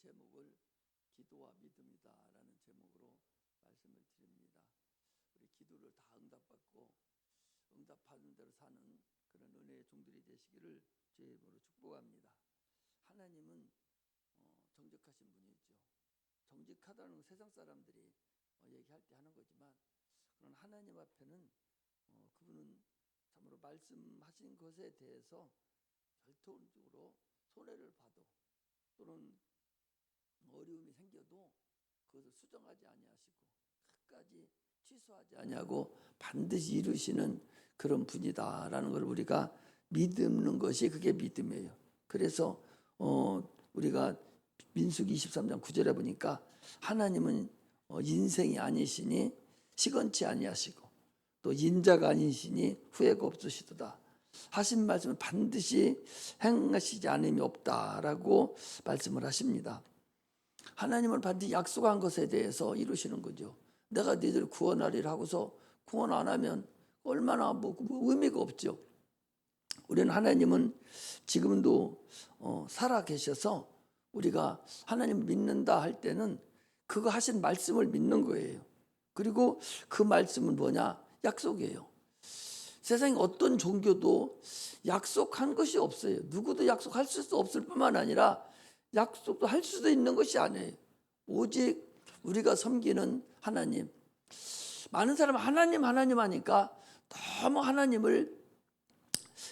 제목을 기도와 믿음이다라는 제목으로 말씀을 드립니다. 우리 기도를 다 응답받고 응답하는 대로 사는 그런 은혜의 종들이 되시기를 주의 이름으로 축복합니다. 하나님은 정직하신 분이죠. 정직하다는 건 세상 사람들이 얘기할 때 하는 거지만, 그런 하나님 앞에는 그분은 참으로 말씀하신 것에 대해서 결정적으로 손해를 봐도 또는 어려움이 생겨도 그것을 수정하지 아니하시고 끝까지 취소하지 아니하고 반드시 이루시는 그런 분이다라는 걸 우리가 믿는 것이 그게 믿음이에요. 그래서 우리가 민수기 23장 9절에 보니까 하나님은 인생이 아니시니 시건치 아니하시고 또 인자가 아니시니 후회가 없으시도다 하신 말씀을 반드시 행하시지 않음이 없다라고 말씀을 하십니다. 하나님은 반드시 약속한 것에 대해서 이루시는 거죠. 내가 너희들 구원하리라 하고서 구원 안 하면 얼마나 의미가 없죠. 우리는 하나님은 지금도 살아 계셔서 우리가 하나님 믿는다 할 때는 그거 하신 말씀을 믿는 거예요. 그리고 그 말씀은 뭐냐? 약속이에요. 세상에 어떤 종교도 약속한 것이 없어요. 누구도 약속할 수 없을 뿐만 아니라 약속도 할 수도 있는 것이 아니에요. 오직 우리가 섬기는 하나님. 많은 사람은 하나님 하니까 너무 하나님을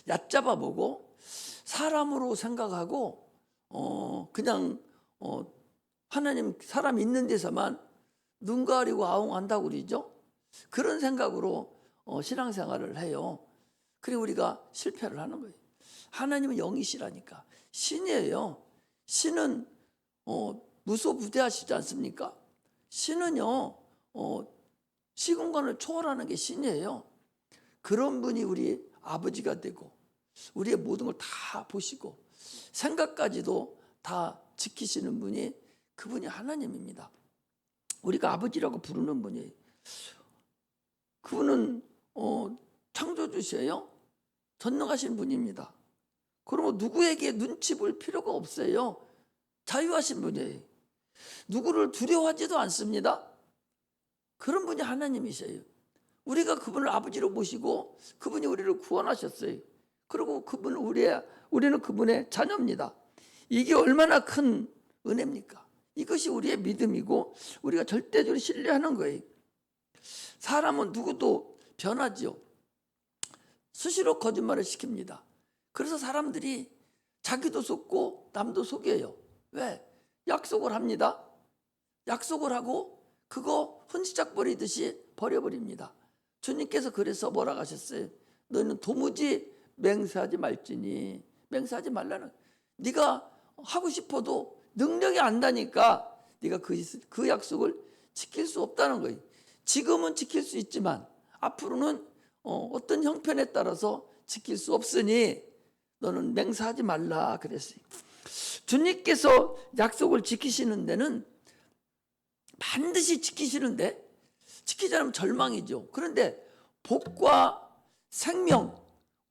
얕잡아 보고 사람으로 생각하고 그냥 하나님 사람 있는 데서만 눈 가리고 아웅한다고 그러죠. 그런 생각으로 신앙생활을 해요. 그리고 우리가 실패를 하는 거예요. 하나님은 영이시라니까. 신이에요. 신은 무소부대하시지 않습니까? 신은요 시공간을 초월하는 게 신이에요. 그런 분이 우리 아버지가 되고 우리의 모든 걸 다 보시고 생각까지도 다 지키시는 분이 그분이 하나님입니다. 우리가 아버지라고 부르는 분이에요. 그분은 창조주시에요. 전능하신 분입니다. 그러면 누구에게 눈치 볼 필요가 없어요. 자유하신 분이에요. 누구를 두려워하지도 않습니다. 그런 분이 하나님이세요. 우리가 그분을 아버지로 모시고 그분이 우리를 구원하셨어요. 그리고 우리는 그분의 자녀입니다. 이게 얼마나 큰 은혜입니까? 이것이 우리의 믿음이고 우리가 절대적으로 신뢰하는 거예요. 사람은 누구도 변하지요. 수시로 거짓말을 시킵니다. 그래서 사람들이 자기도 속고 남도 속여요. 왜? 약속을 합니다. 약속을 하고 그거 hun지작 버리듯이 버려버립니다. 주님께서 그래서 뭐라고 하셨어요? 너희는 도무지 맹세하지 말지니. 맹세하지 말라는, 네가 하고 싶어도 능력이 안 나니까 네가 그 약속을 지킬 수 없다는 거예요. 지금은 지킬 수 있지만 앞으로는 어떤 형편에 따라서 지킬 수 없으니 너는 맹세하지 말라 그랬어요. 주님께서 약속을 지키시는 데는 반드시 지키시는데 지키지 않으면 절망이죠. 그런데 복과 생명,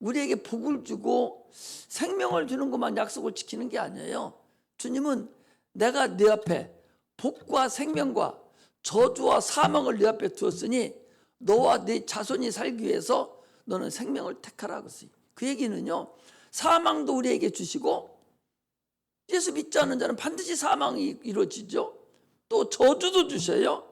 우리에게 복을 주고 생명을 주는 것만 약속을 지키는 게 아니에요. 주님은 내가 네 앞에 복과 생명과 저주와 사망을 네 앞에 두었으니 너와 네 자손이 살기 위해서 너는 생명을 택하라 그랬어요. 그 얘기는요, 사망도 우리에게 주시고 예수 믿지 않는 자는 반드시 사망이 이루어지죠. 또 저주도 주셔요.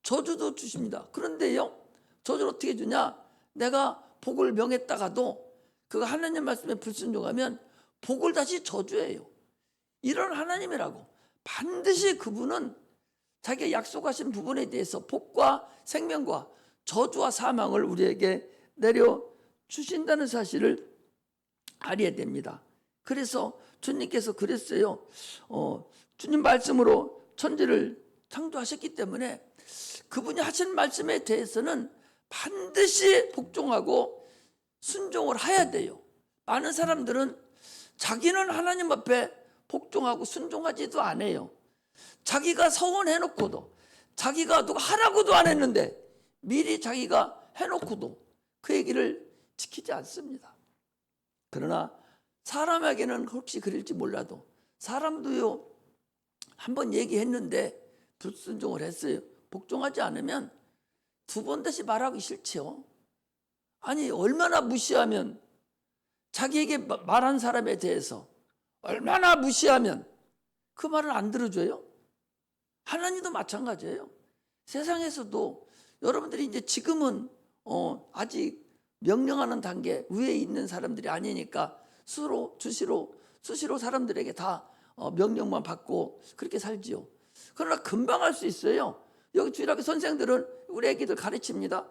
저주도 주십니다. 그런데요, 저주를 어떻게 주냐? 내가 복을 명했다가도 그가 하나님 말씀에 불순종하면 복을 다시 저주해요. 이런 하나님이라고. 반드시 그분은 자기가 약속하신 부분에 대해서 복과 생명과 저주와 사망을 우리에게 내려주신다는 사실을 알아야 됩니다. 그래서 주님께서 그랬어요. 주님 말씀으로 천지를 창조하셨기 때문에 그분이 하신 말씀에 대해서는 반드시 복종하고 순종을 해야 돼요. 많은 사람들은 자기는 하나님 앞에 복종하고 순종하지도 않아요. 자기가 서원해놓고도 자기가 누가 하라고도 안 했는데 미리 자기가 해놓고도 그 얘기를 지키지 않습니다. 그러나 사람에게는 혹시 그럴지 몰라도 사람도요 한번 얘기했는데 불순종을 했어요. 복종하지 않으면 두 번 다시 말하기 싫지요. 아니 얼마나 무시하면, 자기에게 말한 사람에 대해서 얼마나 무시하면 그 말을 안 들어줘요. 하나님도 마찬가지예요. 세상에서도 여러분들이 이제 지금은 아직 명령하는 단계 위에 있는 사람들이 아니니까 수시로 사람들에게 다 명령만 받고 그렇게 살지요. 그러나 금방 할 수 있어요. 여기 주일학교 선생들은 우리 애기들 가르칩니다.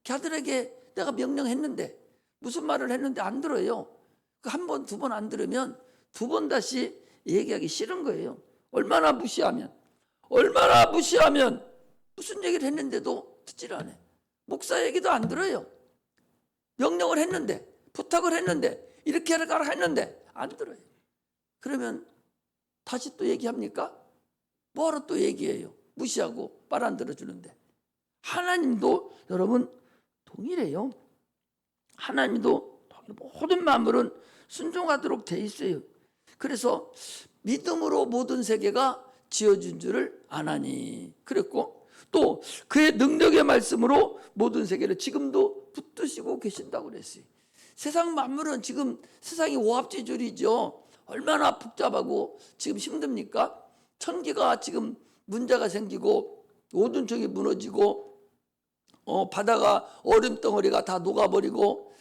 걔들에게 내가 명령했는데 무슨 말을 했는데 안 들어요. 한 번, 두 번 안 들으면 두 번 다시 얘기하기 싫은 거예요. 얼마나 무시하면 무슨 얘기를 했는데도 듣질 않아요. 목사 얘기도 안 들어요. 명령을 했는데, 부탁을 했는데, 이렇게 하라 했는데 안 들어요. 그러면 다시 또 얘기합니까? 뭐하러 또 얘기해요? 무시하고 말 안 들어주는데. 하나님도 여러분 동일해요. 하나님도 모든 만물은 순종하도록 돼 있어요. 그래서 믿음으로 모든 세계가 지어진 줄을 아나니 그랬고, 또 그의 능력의 말씀으로 모든 세계를 지금도 붙드시고 계신다고 그랬어요. 세상 만물은 지금 세상이 오합지졸이죠. 얼마나 복잡하고 지금 힘듭니까? 천기가 지금 문제가 생기고 오둔청이 무너지고 바다가 얼음덩어리가 다 녹아버리고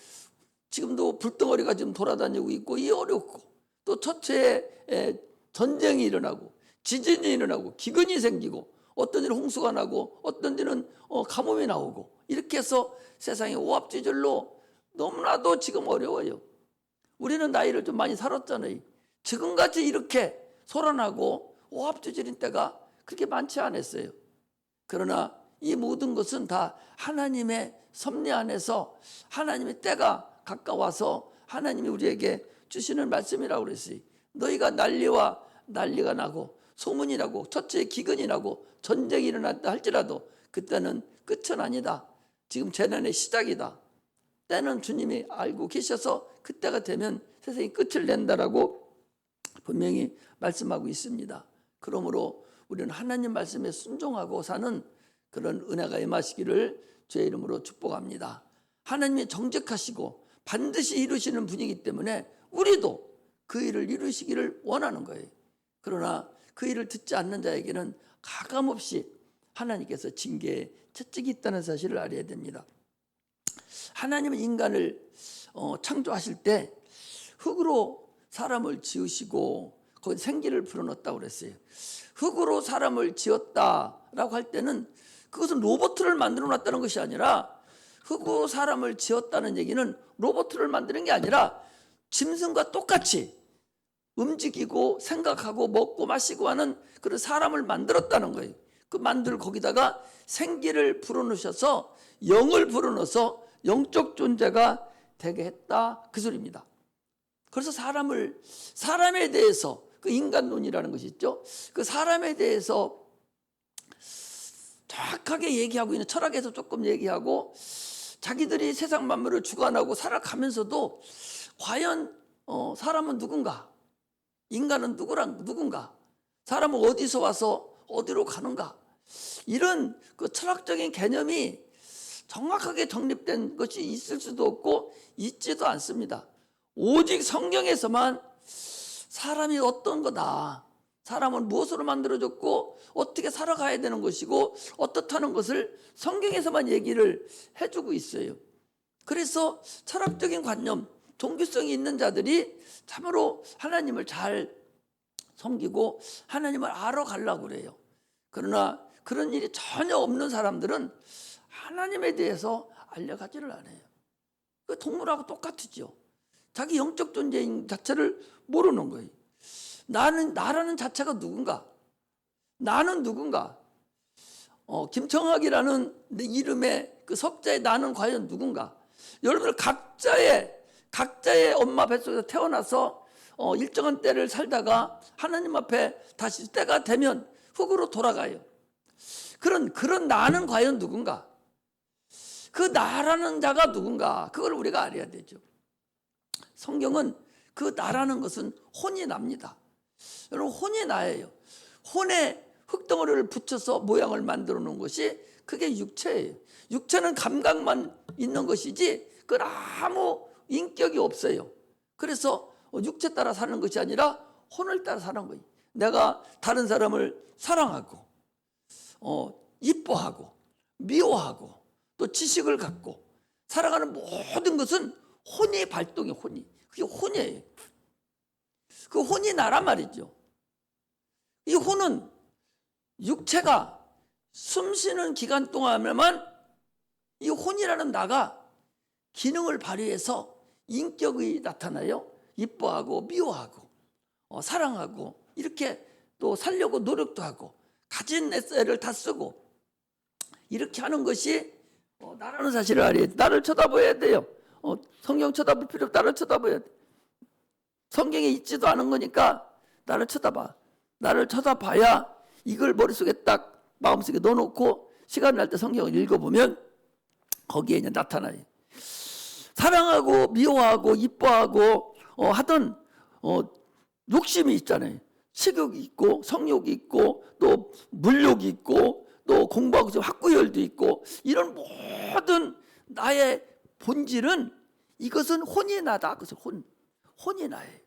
지금도 불덩어리가 지금 돌아다니고 있고, 이 어렵고, 또 첫째에 전쟁이 일어나고 지진이 일어나고 기근이 생기고, 어떤 데는 홍수가 나고 어떤 데는 가뭄이 나오고, 이렇게 해서 세상이 오합지졸로 너무나도 지금 어려워요. 우리는 나이를 좀 많이 살았잖아요. 지금같이 이렇게 소란하고 오합지졸인 때가 그렇게 많지 않았어요. 그러나 이 모든 것은 다 하나님의 섭리 안에서 하나님의 때가 가까워서 하나님이 우리에게 주시는 말씀이라고 그랬어요. 너희가 난리가 나고 소문이 나고 첫째 기근이 나고 전쟁이 일어났다 할지라도 그때는 끝은 아니다. 지금 재난의 시작이다. 때는 주님이 알고 계셔서 그때가 되면 세상이 끝을 낸다라고 분명히 말씀하고 있습니다. 그러므로 우리는 하나님 말씀에 순종하고 사는 그런 은혜가 임하시기를 주의 이름으로 축복합니다. 하나님이 정직하시고 반드시 이루시는 분이기 때문에 우리도 그 일을 이루시기를 원하는 거예요. 그러나 그 일을 듣지 않는 자에게는 가감없이 하나님께서 징계의 채찍이 있다는 사실을 알아야 됩니다. 하나님은 인간을 창조하실 때 흙으로 사람을 지으시고 거기 생기를 불어넣었다고 그랬어요. 흙으로 사람을 지었다라고 할 때는 그것은 로봇을 만들어 놨다는 것이 아니라, 흙으로 사람을 지었다는 얘기는 로봇을 만드는 게 아니라 짐승과 똑같이 움직이고 생각하고 먹고 마시고 하는 그런 사람을 만들었다는 거예요. 그 만들 거기다가 생기를 불어넣으셔서 영을 불어넣어서 영적 존재가 되게 했다, 그 소리입니다. 그래서 사람에 대해서 그 인간론이라는 것이 있죠. 그 사람에 대해서 정확하게 얘기하고 있는, 철학에서 조금 얘기하고 자기들이 세상 만물을 주관하고 살아가면서도 과연 사람은 누군가, 인간은 누군가, 사람은 어디서 와서 어디로 가는가, 이런 그 철학적인 개념이 정확하게 정립된 것이 있을 수도 없고 있지도 않습니다. 오직 성경에서만 사람이 어떤 거다, 사람은 무엇으로 만들어졌고 어떻게 살아가야 되는 것이고 어떻다는 것을 성경에서만 얘기를 해주고 있어요. 그래서 철학적인 관념, 종교성이 있는 자들이 참으로 하나님을 잘 섬기고 하나님을 알아가려고 그래요. 그러나 그런 일이 전혀 없는 사람들은 하나님에 대해서 알려가지를 않아요. 그 동물하고 똑같죠. 자기 영적 존재인 자체를 모르는 거예요. 나라는 자체가 누군가? 나는 누군가? 김청학이라는 내 이름의 그 석자의 나는 과연 누군가? 여러분들 각자의 엄마 뱃속에서 태어나서 일정한 때를 살다가 하나님 앞에 다시 때가 되면 흙으로 돌아가요. 그런 나는 과연 누군가? 그 나라는 자가 누군가? 그걸 우리가 알아야 되죠. 성경은 그 나라는 것은 혼이 납니다. 여러분, 혼이 나예요. 혼에 흙덩어리를 붙여서 모양을 만들어 놓은 것이 그게 육체예요. 육체는 감각만 있는 것이지 그건 아무 인격이 없어요. 그래서 육체 따라 사는 것이 아니라 혼을 따라 사는 거예요. 내가 다른 사람을 사랑하고 이뻐하고 미워하고 또 지식을 갖고 살아가는 모든 것은 혼의 발동이 혼이. 그게 혼이에요. 그 혼이 나란 말이죠. 이 혼은 육체가 숨 쉬는 기간 동안에만 이 혼이라는 나가 기능을 발휘해서 인격이 나타나요. 이뻐하고 미워하고 사랑하고 이렇게 또 살려고 노력도 하고 가진 애를 다 쓰고 이렇게 하는 것이 나라는 사실을 알아야 돼. 나를 쳐다봐야 돼요. 성경 쳐다볼 필요 없고 나를 쳐다봐야 돼. 성경에 있지도 않은 거니까 나를 쳐다봐. 나를 쳐다봐야 이걸 머릿속에 딱 마음속에 넣어놓고 시간 날 때 성경을 읽어보면 거기에 이제 나타나요. 사랑하고 미워하고 이뻐하고 하던 욕심이 있잖아요. 식욕이 있고 성욕이 있고 또 물욕이 있고 또 공부하고 학구열도 있고 이런 모든 나의 본질은 이것은 혼이 나다. 그래서 혼이 나예요.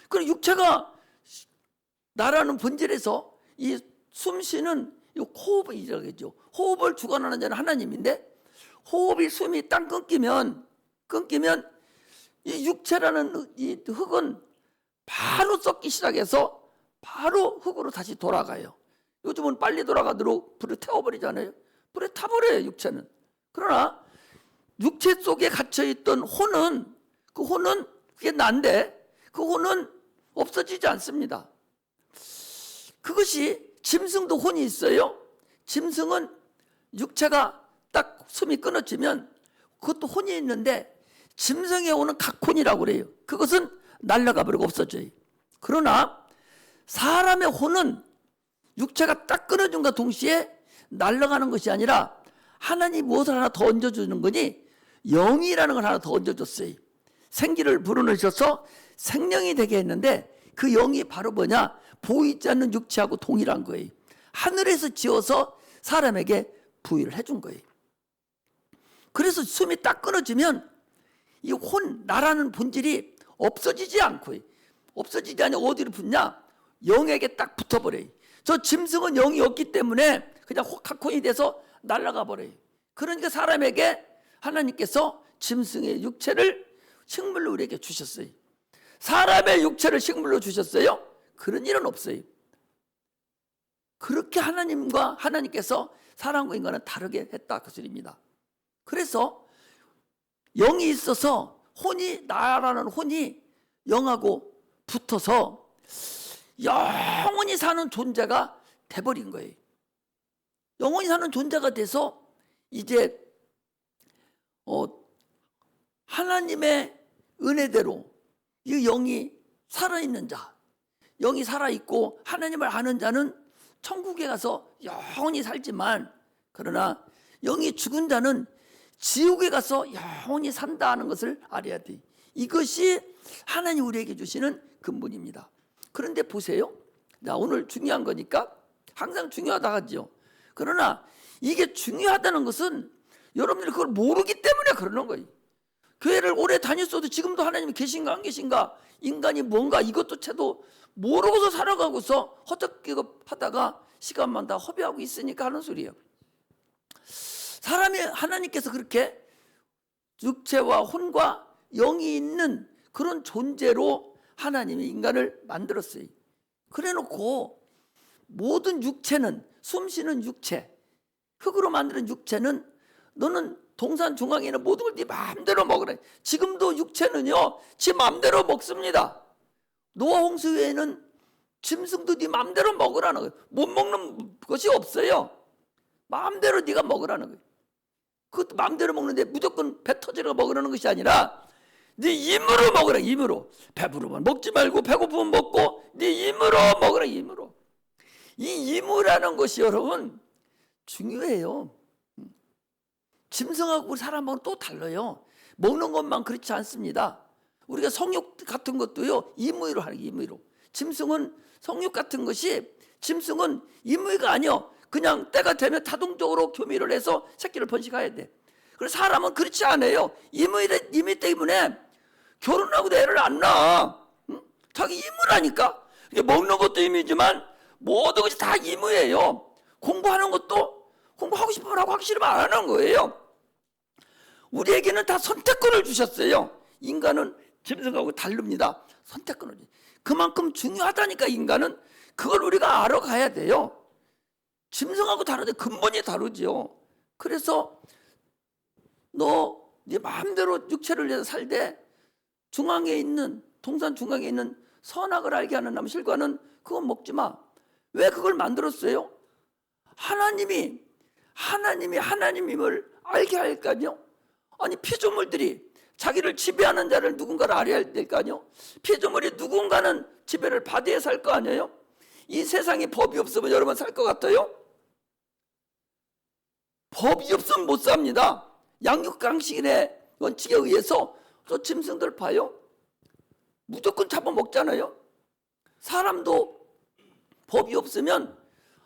그리고 육체가 나라는 본질에서 이 숨쉬는 이 호흡이라고 하죠. 호흡을 주관하는 자는 하나님인데 호흡이 숨이 딱 끊기면 이 육체라는 이 흙은 바로 썩기 시작해서 바로 흙으로 다시 돌아가요. 요즘은 빨리 돌아가도록 불을 태워버리잖아요. 불에 타버려요, 육체는. 그러나 육체 속에 갇혀있던 혼은 그 혼은 그게 난데 그 혼은 없어지지 않습니다. 그것이 짐승도 혼이 있어요. 짐승은 육체가 딱 숨이 끊어지면 그것도 혼이 있는데 짐승의 혼은 각혼이라고 그래요. 그것은 날아가 버리고 없어져요. 그러나 사람의 혼은 육체가 딱 끊어진과 동시에 날아가는 것이 아니라 하나님이 무엇을 하나 더 얹어주는 거니 영이라는 걸 하나 더 얹어줬어요. 생기를 불어넣으셔서 생명이 되게 했는데 그 영이 바로 뭐냐? 보이지 않는 육체하고 동일한 거예요. 하늘에서 지어서 사람에게 부여를 해준 거예요. 그래서 숨이 딱 끊어지면 이 혼, 나라는 본질이 없어지지 않고 없어지지 않으면 어디로 붙냐? 영에게 딱 붙어버려요. 저 짐승은 영이 없기 때문에 그냥 혹학혼이 돼서 날아가 버려요. 그러니까 사람에게 하나님께서 짐승의 육체를 식물로 우리에게 주셨어요. 사람의 육체를 식물로 주셨어요? 그런 일은 없어요. 그렇게 하나님께서 사람과 인간은 다르게 했다 그 소리입니다. 그래서 영이 있어서 나라는 혼이 영하고 붙어서 영원히 사는 존재가 돼버린 거예요. 영원히 사는 존재가 돼서 이제 하나님의 은혜대로 이 영이 살아있는 자, 영이 살아있고 하나님을 아는 자는 천국에 가서 영원히 살지만 그러나 영이 죽은 자는 지옥에 가서 영원히 산다는 것을 알아야 돼. 이것이 하나님 우리에게 주시는 근본입니다. 그런데 보세요. 오늘 중요한 거니까 항상 중요하다 하죠. 그러나 이게 중요하다는 것은 여러분들이 그걸 모르기 때문에 그러는 거예요. 교회를 오래 다녔어도 지금도 하나님이 계신가 안 계신가, 인간이 뭔가 이것조차도 모르고서 살아가고서 허접기겁하다가 시간만 다 허비하고 있으니까 하는 소리예요. 사람이 하나님께서 그렇게 육체와 혼과 영이 있는 그런 존재로 하나님이 인간을 만들었어요. 그래놓고 모든 육체는, 숨쉬는 육체, 흙으로 만드는 육체는 너는 동산 중앙에 있는 모든 걸 네 마음대로 먹으라. 지금도 육체는요 지 마음대로 먹습니다. 노아 홍수 외에는 짐승도 네 마음대로 먹으라는 거예요. 못 먹는 것이 없어요. 마음대로 네가 먹으라는 거예요. 그것도 마음대로 먹는데 무조건 배 터지려 먹으라는 것이 아니라 네 힘으로 먹으라. 힘으로. 배부르면 먹지 말고 배고프면 먹고 네 힘으로 먹으라. 힘으로. 이 힘이라는 것이 여러분 중요해요. 짐승하고 우리 사람하고는 또 달라요. 먹는 것만 그렇지 않습니다. 우리가 성욕 같은 것도요 임의로 하는 게 임의로. 짐승은 성육 같은 것이, 짐승은 임의가 아니요, 그냥 때가 되면 자동적으로 교미를 해서 새끼를 번식해야 돼. 그래서 사람은 그렇지 않아요. 임의 때문에 결혼하고도 애를 안 낳아. 응? 자기 임의라니까. 먹는 것도 임의지만 모든 것이 다 임의예요. 공부하는 것도 공부하고 싶으면 하고 하기 싫으면 안 하는 거예요. 우리에게는 다 선택권을 주셨어요. 인간은 짐승하고 다릅니다. 선택권을. 그만큼 중요하다니까. 인간은 그걸 우리가 알아가야 돼요. 짐승하고 다르대. 근본이 다르죠. 그래서 너 네 마음대로 육체를 위해서 살되 중앙에 있는, 동산 중앙에 있는 선악을 알게 하는 나무실과는 그건 먹지 마. 왜 그걸 만들었어요? 하나님이 하나님임을 알게 할 거 아니요? 아니, 피조물들이 자기를 지배하는 자를 누군가를 알아야 될 거 아니요? 피조물이 누군가는 지배를 받아야 살 거 아니에요? 이 세상에 법이 없으면 여러분 살 것 같아요? 법이 없으면 못 삽니다. 양육강식의 원칙에 의해서 또 짐승들 봐요. 무조건 잡아먹잖아요. 사람도 법이 없으면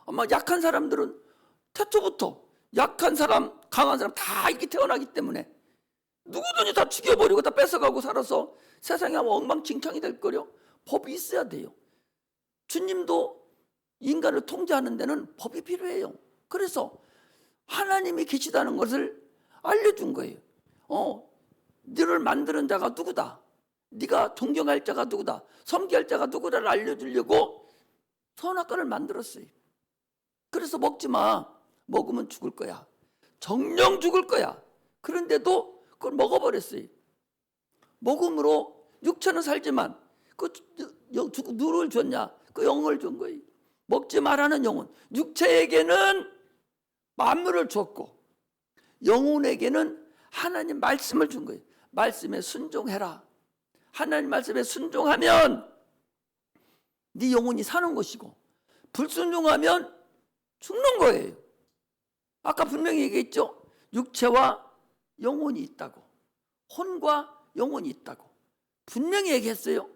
아마 약한 사람들은 태초부터 약한 사람, 강한 사람 다 이렇게 태어나기 때문에 누구든지 다 죽여버리고 다 뺏어가고 살아서 세상에 아마 엉망진창이 될 거요. 법이 있어야 돼요. 주님도 인간을 통제하는 데는 법이 필요해요. 그래서 하나님이 계시다는 것을 알려준 거예요. 너를 만드는 자가 누구다, 네가 존경할 자가 누구다, 섬기할 자가 누구다를 알려주려고 선악과를 만들었어요. 그래서 먹지 마. 먹으면 죽을 거야. 정령 죽을 거야. 그런데도 그걸 먹어버렸어요. 먹음으로 육체는 살지만 누를 줬냐? 그 영을 준 거예요. 먹지 말라는 영혼. 육체에게는 만물을 줬고 영혼에게는 하나님 말씀을 준 거예요. 말씀에 순종해라. 하나님 말씀에 순종하면 네 영혼이 사는 것이고 불순종하면 죽는 거예요. 아까 분명히 얘기했죠. 육체와 영혼이 있다고, 혼과 영혼이 있다고 분명히 얘기했어요.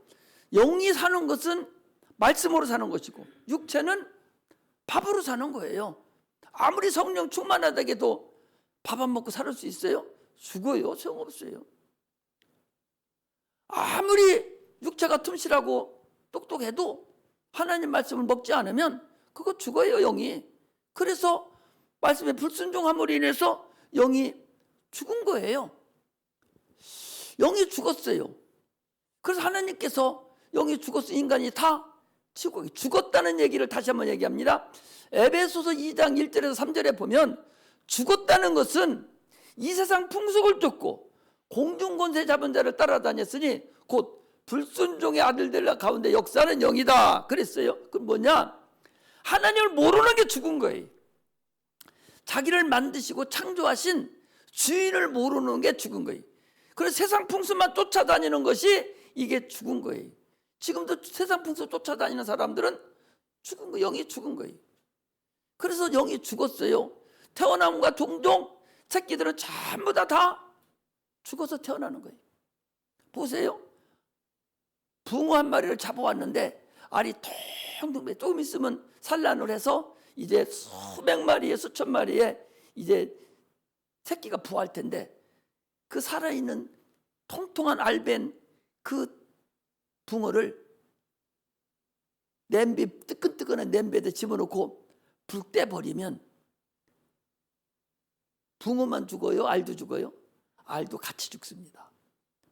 영이 사는 것은 말씀으로 사는 것이고 육체는 밥으로 사는 거예요. 아무리 성령 충만하다고 해도 밥 안 먹고 살 수 있어요? 죽어요. 소용없어요. 아무리 육체가 튼실하고 똑똑해도 하나님 말씀을 먹지 않으면 그거 죽어요, 영이. 그래서 말씀에 불순종함으로 인해서 영이 죽은 거예요. 영이 죽었어요. 그래서 하나님께서 영이 죽었어, 인간이 다 죽었다는 얘기를 다시 한번 얘기합니다. 에베소서 2장 1절에서 3절에 보면 죽었다는 것은 이 세상 풍속을 쫓고 공중권세 잡은 자를 따라다녔으니 곧 불순종의 아들들 가운데 역사하는 영이다 그랬어요. 그럼 뭐냐? 하나님을 모르는 게 죽은 거예요. 자기를 만드시고 창조하신 주인을 모르는 게 죽은 거예요. 그래서 세상 풍습만 쫓아다니는 것이 이게 죽은 거예요. 지금도 세상 풍습 쫓아다니는 사람들은 죽은 거예요. 영이 죽은 거예요. 그래서 영이 죽었어요. 태어남과 종종 새끼들은 전부 다 죽어서 태어나는 거예요. 보세요. 붕어 한 마리를 잡아왔는데 알이 텅텅 조금 있으면 산란을 해서 이제 수백 마리에 수천 마리에 이제 새끼가 부화할 텐데 그 살아있는 통통한 알벤 그 붕어를 냄비, 뜨끈뜨끈한 냄비에다 집어넣고 불 떼버리면 붕어만 죽어요? 알도 죽어요? 알도 같이 죽습니다.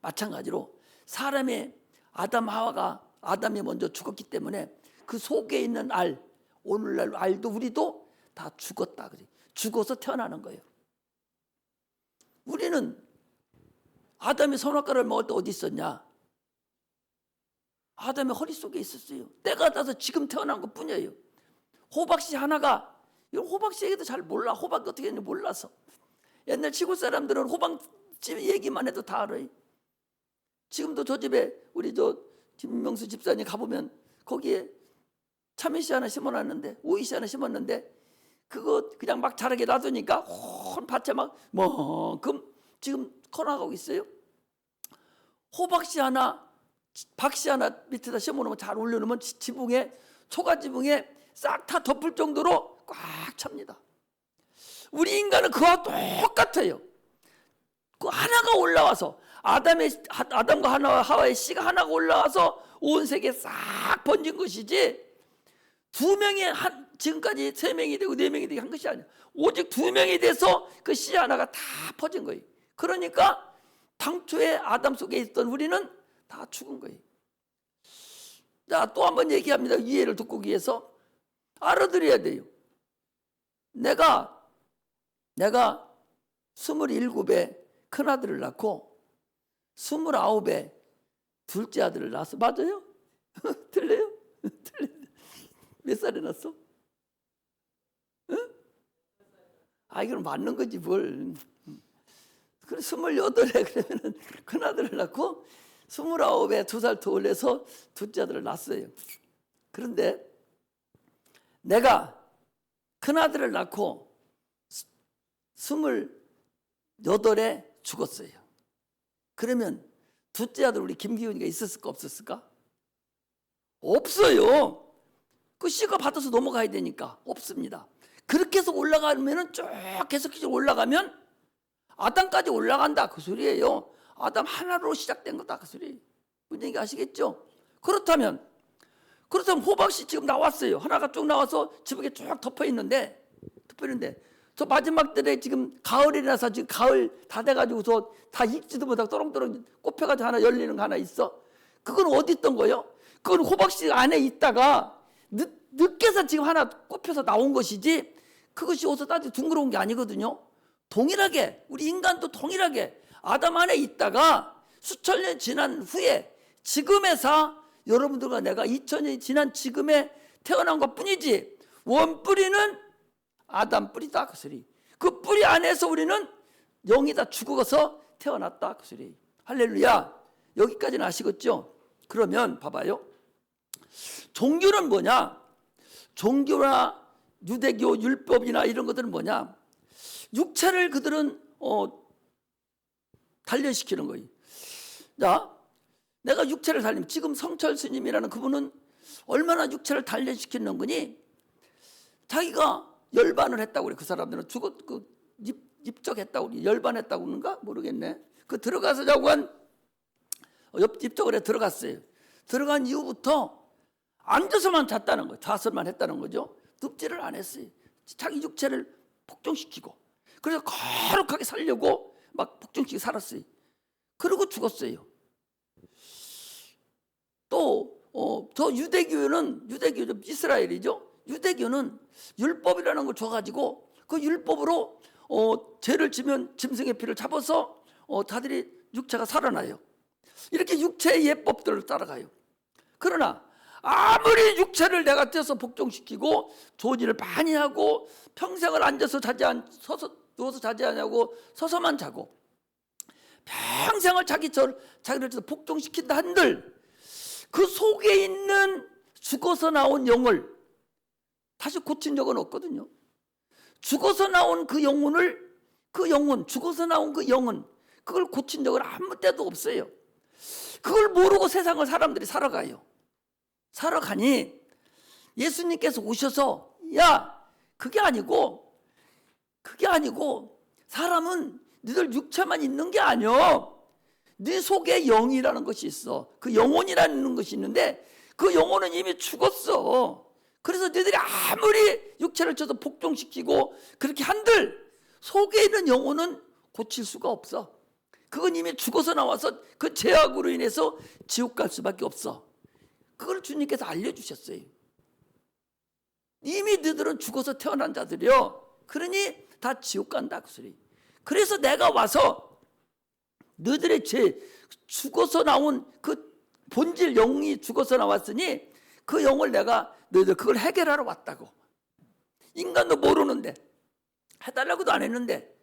마찬가지로 사람의 아담이 먼저 죽었기 때문에 그 속에 있는 알, 오늘날 알도 우리도 다 죽었다. 죽어서 태어나는 거예요. 우리는 아담이 선악과를 먹을 때 어디 있었냐? 아담의 허리 속에 있었어요. 때가 닿아서 지금 태어난 것 뿐이에요. 호박씨 하나가, 호박씨 얘기도 잘 몰라. 호박이 어떻게 했는지 몰라서. 옛날 시골 사람들은 호박집 얘기만 해도 다 알아요. 지금도 저 집에 우리 김명수 집사님 가보면 거기에 참외씨 하나 심어놨는데, 오이씨 하나 심었는데 그거 그냥 막 자라게 놔두니까 온 밭에 막 멍금 지금 커나가고 있어요. 호박씨 하나 박씨 하나 밑에다 심어놓으면 잘 올려놓으면 지붕에 초가 지붕에 싹 다 덮을 정도로 꽉 찹니다. 우리 인간은 그와 똑같아요. 그 하나가 올라와서 아담과 하와의 씨가 하나가 올라와서 온 세계에 싹 번진 것이지, 두 명이 지금까지 세 명이 되고 네 명이 되게 한 것이 아니야. 오직 두 명이 돼서 그 씨 하나가 다 퍼진 거예요. 그러니까 당초에 아담 속에 있던 우리는 다 죽은 거예요. 자, 또 한 번 얘기합니다. 이해를 돕기 위해서 알아들어야 돼요. 내가 27에 큰아들을 낳고 29에 둘째 아들을 낳았어. 맞아요? 틀려요? 몇 살에 낳았어? 응? 이건 맞는 거지 뭘. 그래 28에 그러면은 큰아들을 낳고 29에 2살 더 올려서 둘째 아들을 낳았어요. 그런데 내가 큰아들을 낳고 28에 죽었어요. 그러면 둘째 아들 우리 김기훈이가 있었을까 없었을까? 없어요. 그 씨가 받아서 넘어가야 되니까 없습니다. 그렇게 해서 올라가면은 쭉 계속 올라가면 아담까지 올라간다 그 소리예요. 아담 하나로 시작된 거다 그 소리. 무슨 얘기 아시겠죠? 그렇다면 호박씨 지금 나왔어요. 하나가 쭉 나와서 지붕에 쭉 덮여 있는데 저 마지막 때에 지금 가을이라서 지금 가을 다 돼가지고서 다 익지도 못하고 또롱또롱 꼽혀가지고 하나 열리는 거 하나 있어. 그건 어디 있던 거예요? 그건 호박씨 안에 있다가 늦게서 지금 하나 꼽혀서 나온 것이지, 그것이 어디서 따지 둥그러운 게 아니거든요. 동일하게 우리 인간도 동일하게 아담 안에 있다가 수천 년 지난 후에 지금에서 여러분들과 내가 2000년이 지난 지금에 태어난 것뿐이지, 원뿌리는 아담 뿌리다 그 소리. 그 뿌리 안에서 우리는 영이 다 죽어서 태어났다 그 소리. 할렐루야. 여기까지는 아시겠죠? 그러면 봐봐요. 종교는 뭐냐? 종교나 유대교 율법이나 이런 것들은 뭐냐? 육체를 그들은 단련시키는 거예요. 자, 내가 육체를 단련, 지금 성철 스님이라는 그분은 얼마나 육체를 단련시키는 거니? 자기가 열반을 했다고 그래. 그 사람들은 입적했다고 그래. 열반했다고 그러는가? 모르겠네. 그 들어가서 자고한 입적을 해 들어갔어요. 들어간 이후부터 앉아서만 잤다는 거예요. 좌설만 했다는 거죠. 눕지를 안 했어요. 자기 육체를 복종시키고, 그래서 거룩하게 살려고 막 복종시키고 살았어요. 그리고 죽었어요. 또 저 유대교는 이스라엘이죠. 유대교는 율법이라는 걸 줘가지고 그 율법으로 죄를 지면 짐승의 피를 잡아서 자들이 육체가 살아나요. 이렇게 육체의 예법들을 따라가요. 그러나 아무리 육체를 내가 떼서 복종시키고 좋은 일을 많이 하고 평생을 앉아서 누워서 자지 않냐고 서서만 자고 평생을 자기를 복종시킨다 한들 그 속에 있는 죽어서 나온 영을 다시 고친 적은 없거든요. 죽어서 나온 그 영혼, 죽어서 나온 그 영은 그걸 고친 적은 아무 때도 없어요. 그걸 모르고 세상을 사람들이 살아가니 예수님께서 오셔서 그게 아니고 사람은 너희들 육체만 있는 게 아니야. 네 속에 영이라는 것이 있어. 그 영혼이라는 것이 있는데 그 영혼은 이미 죽었어. 그래서 너희들이 아무리 육체를 쳐서 복종시키고 그렇게 한들 속에 있는 영혼은 고칠 수가 없어. 그건 이미 죽어서 나와서 그 죄악으로 인해서 지옥 갈 수밖에 없어. 그걸 주님께서 알려주셨어요. 이미 너희들은 죽어서 태어난 자들이요. 그러니 다 지옥 간다 그 소리. 그래서 내가 와서 너희들의 죄, 죽어서 나온 그 본질 영이 죽어서 나왔으니 그 영을 내가 너희들 그걸 해결하러 왔다고. 인간도 모르는데 해달라고도 안 했는데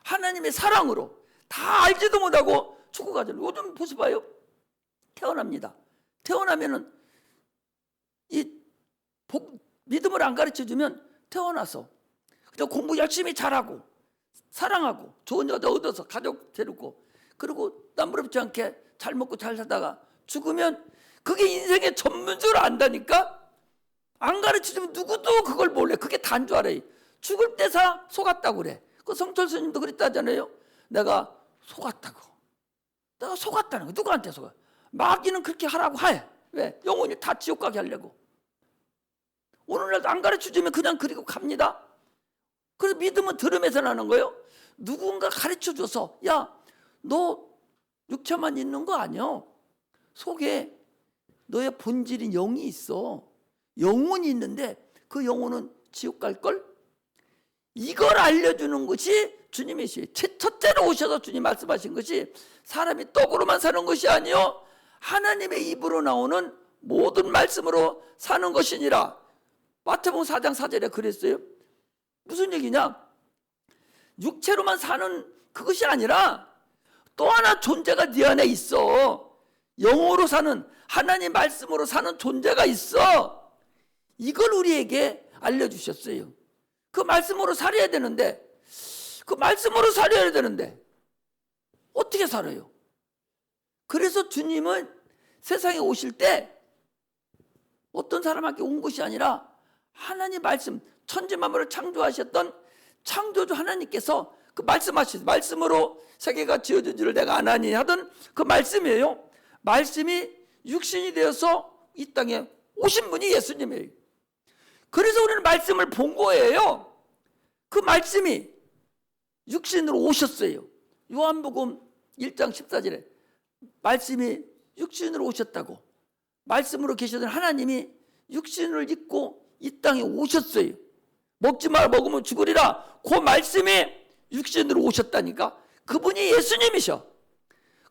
하나님의 사랑으로 다 알지도 못하고 죽어가잖아요. 요즘 보셔봐요. 태어납니다. 태어나면은 믿음을 안 가르쳐주면 태어나서 그냥 공부 열심히 잘하고 사랑하고 좋은 여자 얻어서 가족 데리고 그리고 남부럽지 않게 잘 먹고 잘 살다가 죽으면 그게 인생의 전문적으로 안다니까. 안 가르쳐주면 누구도 그걸 몰래. 그게 다인 줄 알아요. 죽을 때 속았다고 그래. 그 성철 스님도 그랬다잖아요. 내가 속았다고. 내가 속았다는 거. 누구한테 속아? 마귀는 그렇게 하라고 해. 왜? 영혼이 다 지옥 가게 하려고. 오늘날도 안 가르쳐주면 그냥 그리고 갑니다. 그래서 믿음은 들음에서 나는 거예요. 누군가 가르쳐줘서 야, 너 육체만 있는 거 아니야. 속에 너의 본질인 영이 있어. 영혼이 있는데 그 영혼은 지옥 갈걸? 이걸 알려주는 것이 주님이시. 첫째로 오셔서 주님 말씀하신 것이 사람이 떡으로만 사는 것이 아니요 하나님의 입으로 나오는 모든 말씀으로 사는 것이니라. 마태복음 4장 4절에 그랬어요. 무슨 얘기냐? 육체로만 사는 그것이 아니라 또 하나 존재가 네 안에 있어. 영으로 사는, 하나님 말씀으로 사는 존재가 있어. 이걸 우리에게 알려주셨어요. 그 말씀으로 살아야 되는데, 그 말씀으로 살아야 되는데 어떻게 살아요? 그래서 주님은 세상에 오실 때 어떤 사람에게 온 것이 아니라 하나님 말씀, 천지 만물을 창조하셨던 창조주 하나님께서 그 말씀하시죠. 말씀으로 세계가 지어진 줄을 내가 아나니 하던 그 말씀이에요. 말씀이 육신이 되어서 이 땅에 오신 분이 예수님이에요. 그래서 우리는 말씀을 본 거예요. 그 말씀이 육신으로 오셨어요. 요한복음 1장 14절에 말씀이 육신으로 오셨다고. 말씀으로 계시던 하나님이 육신을 입고 이 땅에 오셨어요. 먹지 마라, 먹으면 죽으리라. 그 말씀이 육신으로 오셨다니까. 그분이 예수님이셔.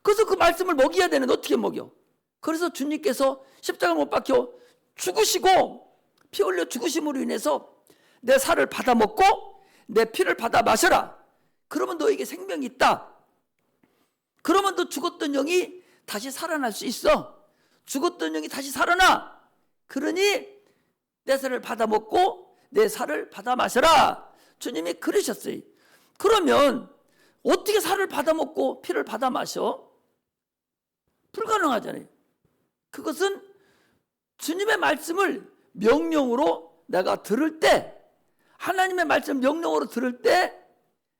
그래서 그 말씀을 먹여야 되는데 어떻게 먹여? 그래서 주님께서 십자가 못 박혀 죽으시고 피 흘려 죽으심으로 인해서 내 살을 받아 먹고 내 피를 받아 마셔라. 그러면 너에게 생명이 있다. 그러면 너 죽었던 영이 다시 살아날 수 있어. 죽었던 영이 다시 살아나. 그러니 내 살을 받아 먹고 내 살을 받아 마셔라. 주님이 그러셨어요. 그러면 어떻게 살을 받아 먹고 피를 받아 마셔? 불가능하잖아요. 그것은 주님의 말씀을 명령으로 내가 들을 때, 하나님의 말씀 명령으로 들을 때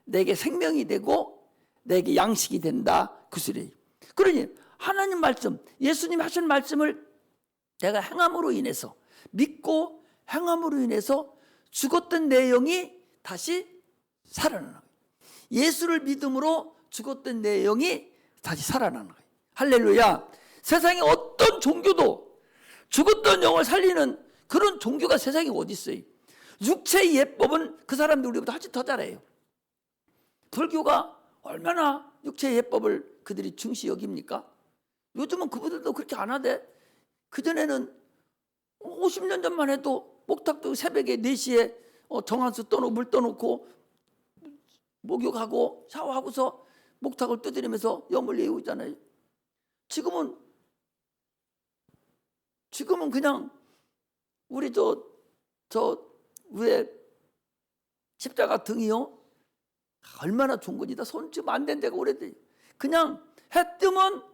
내게 생명이 되고 내게 양식이 된다. 그 소리예요. 그러니 하나님 말씀, 예수님이 하신 말씀을 내가 행함으로 인해서, 믿고 행함으로 인해서 죽었던 내 영이 다시 살아나는 거예요. 예수를 믿음으로 죽었던 내 영이 다시 살아나는 거예요. 할렐루야. 세상에 어떤 종교도 죽었던 영을 살리는 그런 종교가 세상에 어디 있어요? 육체의 예법은 그 사람들 우리보다 훨씬 더 잘해요. 불교가 얼마나 육체의 예법을 그들이 중시 여깁니까? 요즘은 그분들도 그렇게 안 하대. 그전에는 50년 전만 해도 목탁도 새벽에 4시에 정한수 떠놓고 물 떠놓고 목욕하고 샤워하고서 목탁을 두드리면서 염을 내우잖아요. 지금은 그냥 우리 저 위에 십자가 등이요. 얼마나 좋은 거니다. 손 좀 안 된 데가 오래돼요. 그냥 해 뜨면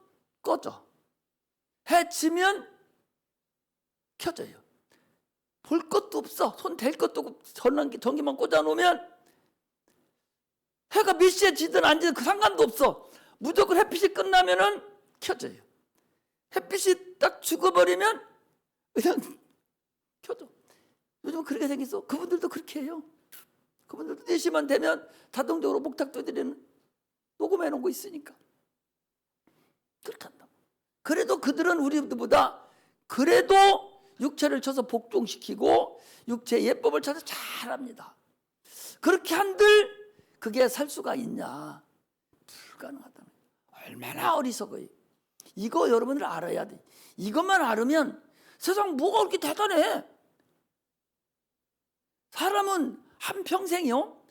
꺼져. 해 지면 켜져요. 볼 것도 없어. 손 댈 것도 없고 전기만 꽂아 놓으면 해가 몇 시에 지든 안 지든 그 상관도 없어. 무조건 햇빛이 끝나면은 켜져요. 햇빛이 딱 죽어버리면 그냥 켜져. 요즘 그렇게 생겼어. 그분들도 그렇게 해요. 그분들도 4시만 되면 자동적으로 목탁 두드리는 녹음해 놓은 거 있으니까 그렇게 한다. 그래도 그들은 우리보다 그래도 육체를 쳐서 복종시키고 육체의 예법을 찾아 잘합니다. 그렇게 한들 그게 살 수가 있냐? 불가능하다는 거예요. 얼마나 어리석어요. 이거 여러분들 알아야 돼. 이것만 알으면 세상 뭐가 그렇게 대단해. 사람은 한평생이요.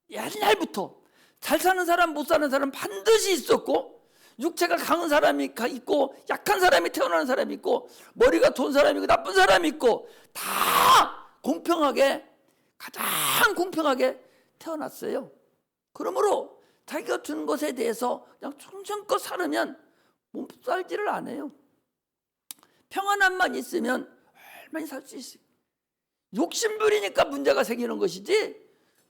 옛날부터 잘 사는 사람 못 사는 사람 반드시 있었고, 육체가 강한 사람이 있고 약한 사람이 태어나는 사람이 있고, 머리가 좋은 사람이 있고 나쁜 사람이 있고, 다 공평하게, 가장 공평하게 태어났어요. 그러므로 자기가 준 것에 대해서 그냥 정성껏 살으면 몸살지를 안 해요. 평안함만 있으면 얼마나 살 수 있어요. 욕심 부리니까 문제가 생기는 것이지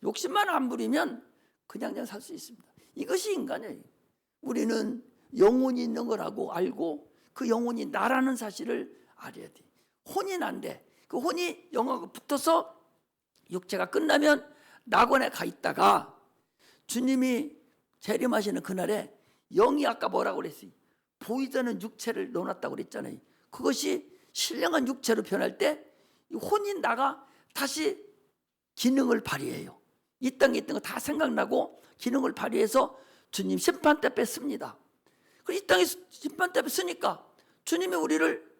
욕심만 안 부리면 그냥 살 수 있습니다. 이것이 인간이에요. 우리는 영혼이 있는 거라고 알고 그 영혼이 나라는 사실을 알아야 돼. 혼이 난데 그 혼이 영하고 붙어서 육체가 끝나면 낙원에 가 있다가 주님이 재림하시는 그날에 영이 아까 뭐라고 그랬어요? 보이지 않는 육체를 넣어놨다고 그랬잖아요. 그것이 신령한 육체로 변할 때 혼이 나가 다시 기능을 발휘해요. 이 땅에 있던 거 다 생각나고 기능을 발휘해서 주님 심판대 앞에 씁니다. 이 땅에 심판대 앞에 쓰니까 주님이 우리를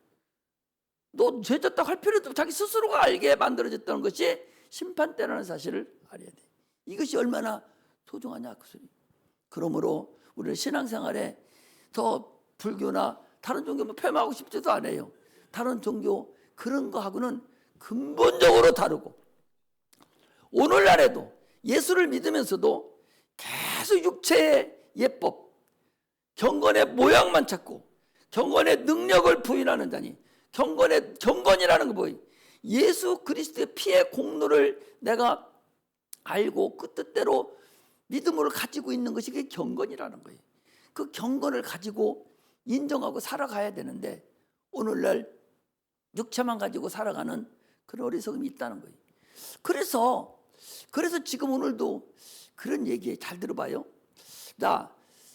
너 죄졌다고 할 필요도 없고 자기 스스로가 알게 만들어졌다는 것이 심판대라는 사실을 알아야 돼. 이것이 얼마나 소중하냐 그 소리. 그러므로 우리는 신앙생활에 더 불교나 다른 종교 뭐 폄하하고 싶지도 않아요. 다른 종교 그런 거하고는 근본적으로 다르고 오늘날에도 예수를 믿으면서도 계속 육체의 예법, 경건의 모양만 찾고 경건의 능력을 부인하는 자니 경건이라는 거 뭐예요? 예수 그리스도의 피의 공로를 내가 알고 그 뜻대로 믿음으로 가지고 있는 것이 그게 경건이라는 거예요. 그 경건을 가지고 인정하고 살아가야 되는데 오늘날 육체만 가지고 살아가는 그런 어리석음이 있다는 거예요. 그래서 지금 오늘도 그런 얘기 잘 들어봐요.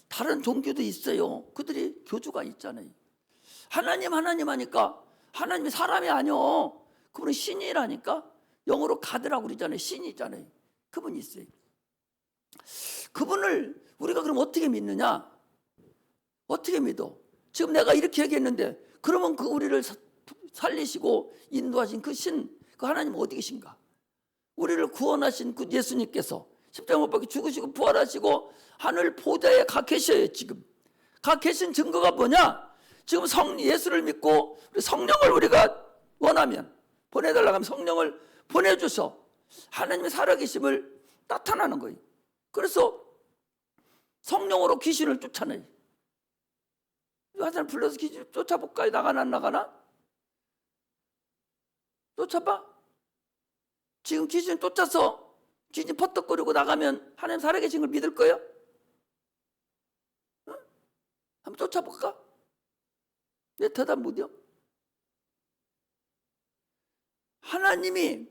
다른 종교도 있어요. 그들이 교주가 있잖아요. 하나님 하니까 하나님이 사람이 아니요. 그분은 신이라니까. 영어로 가드라고 그러잖아요. 신이잖아요. 그분이 있어요. 그분을 우리가 그럼 어떻게 믿느냐? 어떻게 믿어? 지금 내가 이렇게 얘기했는데 그러면 그 우리를 살리시고 인도하신 그 신, 그 하나님 어디 계신가? 우리를 구원하신 그 예수님께서 십자가 못 박혀 죽으시고 부활하시고 하늘 보좌에 가 계셔요. 지금 가 계신 증거가 뭐냐? 지금 예수를 믿고 성령을 우리가 원하면 보내달라고 하면 성령을 보내줘서 하나님의 살아계심을 나타나는 거예요. 그래서 성령으로 귀신을 쫓아내요. 한 사람 불러서 귀신 쫓아볼까요? 나가나 안 나가나? 쫓아봐. 지금 귀신 쫓아서 귀신 퍼떡거리고 나가면 하나님 살아계신 걸 믿을 거예요? 응? 한번 쫓아볼까? 내 대답 못해요. 하나님이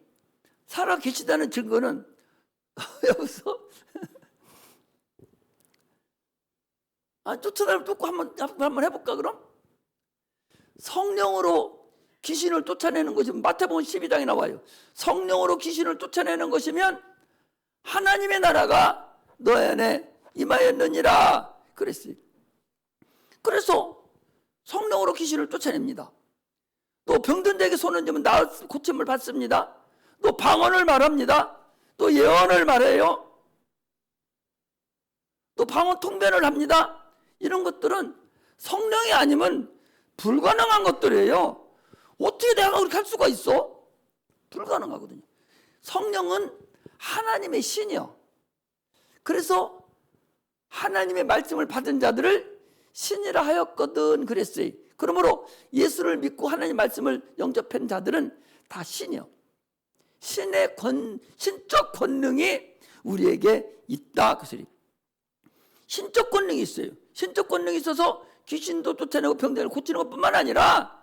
살아계시다는 증거는 여기서 쫓아다니면 쫓고 한번 해볼까 그럼? 성령으로 귀신을 쫓아내는 것이 마태복음 12장에 나와요. 성령으로 귀신을 쫓아내는 것이면 하나님의 나라가 너희 안에 임하였느니라 그랬어요. 그래서 성령으로 귀신을 쫓아냅니다. 또 병든 자에게 손을 쥐면 고침을 받습니다. 또 방언을 말합니다. 또 예언을 말해요. 또 방언 통변을 합니다. 이런 것들은 성령이 아니면 불가능한 것들이에요. 어떻게 내가 그렇게 할 수가 있어? 불가능하거든요. 성령은 하나님의 신이요. 그래서 하나님의 말씀을 받은 자들을 신이라 하였거든 그랬어요. 그러므로 예수를 믿고 하나님의 말씀을 영접한 자들은 다 신이요. 신적 권능이 우리에게 있다 그 소리. 신적 권능이 있어요. 신적 권능이 있어서 귀신도 쫓아내고 병들을 고치는 것뿐만 아니라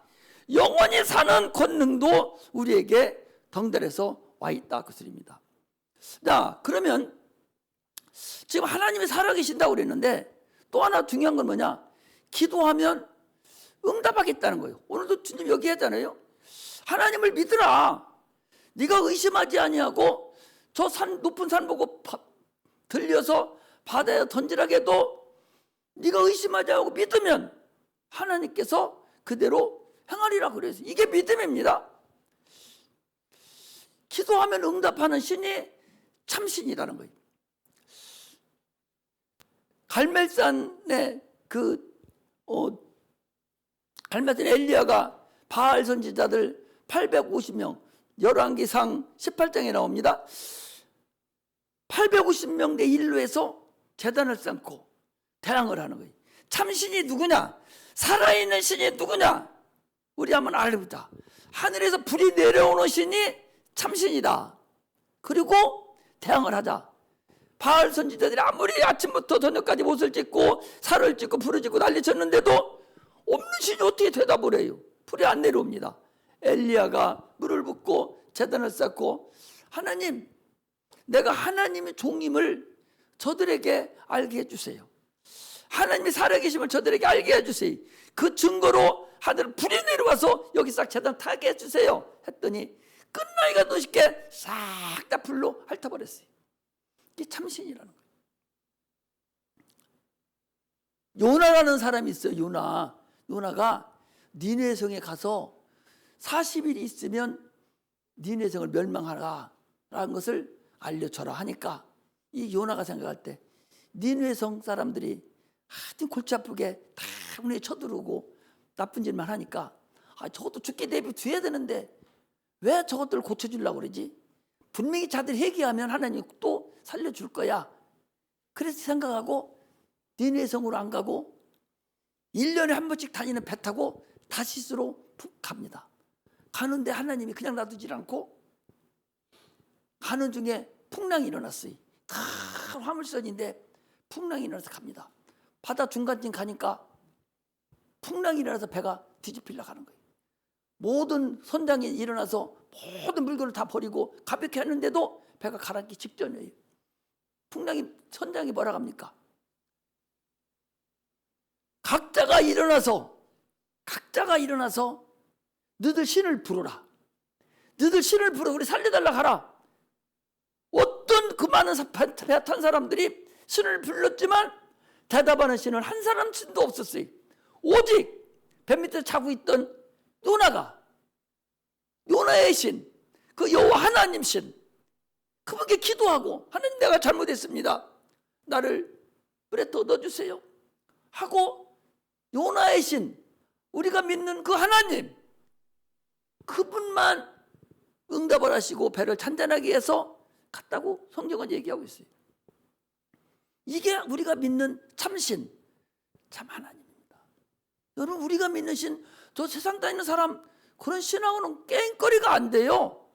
영원히 사는 권능도 우리에게 덩달아서 와 있다 그 소리입니다. 자, 그러면 지금 하나님이 살아계신다고 그랬는데 또 하나 중요한 건 뭐냐? 기도하면 응답하겠다는 거예요. 오늘도 주님 여기 하잖아요. 하나님을 믿으라. 네가 의심하지 아니하고 저 높은 산 보고 들려서 바다에 던지라게 해도 네가 의심하지 않고 믿으면 하나님께서 그대로 행하리라 그래서 이게 믿음입니다. 기도하면 응답하는 신이 참신이라는 거예요. 갈멜산에 갈멜산 엘리야가 바알 선지자들 850명 열왕기상 18장에 나옵니다. 850명 대 1로 해서 제단을 쌓고 대항을 하는 거예요. 참신이 누구냐? 살아있는 신이 누구냐? 우리 한번 알아보자. 하늘에서 불이 내려오는 신이 참신이다. 그리고 대항을 하자. 바알 선지자들이 아무리 아침부터 저녁까지 못을 짓고 살을 짓고 불을 짓고 난리 쳤는데도 없는 신이 어떻게 대답을 해요? 불이 안 내려옵니다. 엘리야가 물을 붓고 제단을 쌓고, 하나님, 내가 하나님의 종임을 저들에게 알게 해주세요. 하나님이 살아계심을 저들에게 알게 해주세요. 그 증거로 하늘 불이 내려와서 여기 싹 제단 타게 해주세요. 했더니 끝나기가 노쉽게 싹 다 불로 핥아버렸어요. 이게 참신이라는 거예요. 요나라는 사람이 있어요. 요나가 니느웨 성에 가서 40일 있으면 니느웨 성을 멸망하라라는 것을 알려줘라 하니까 이 요나가 생각할 때 니느웨 성 사람들이 하여튼 골치 아프게 다 문에 쳐들어오고 나쁜 짓만 하니까 저것도 죽게 대비해야 되는데 왜 저것들을 고쳐주려고 그러지? 분명히 자들이 회개하면 하나님이 또 살려줄 거야. 그래서 생각하고 니느웨 성으로 안 가고 1년에 한 번씩 다니는 배 타고 다시스로 푹 갑니다. 가는데 하나님이 그냥 놔두질 않고 가는 중에 풍랑이 일어났어요. 큰 화물선인데 풍랑이 일어나서 갑니다. 바다 중간쯤 가니까 풍랑이 일어나서 배가 뒤집히려고 하는 거예요. 모든 선장이 일어나서 모든 물건을 다 버리고 가볍게 하는데도 배가 가라앉기 직전이에요. 선장이 뭐라 합니까? 각자가 일어나서 너희들 신을 부르라. 너희들 신을 부르고 우리 살려달라 하라. 어떤 그 많은 배 탄 사람들이 신을 불렀지만 대답하는 신은 한 사람 신도 없었어요. 오직 배 밑에 자고 있던 요나의 신, 그 여호와 하나님 신, 그분께 기도하고 하나님 내가 잘못했습니다. 나를 물에 또 넣어주세요 하고 요나의 신, 우리가 믿는 그 하나님, 그분만 응답을 하시고 배를 잔잔하게 해서 갔다고 성경은 얘기하고 있어요. 이게 우리가 믿는 참신, 참 하나님입니다. 여러분, 우리가 믿는 신, 저 세상 다니는 사람 그런 신하고는 깽거리가 안 돼요.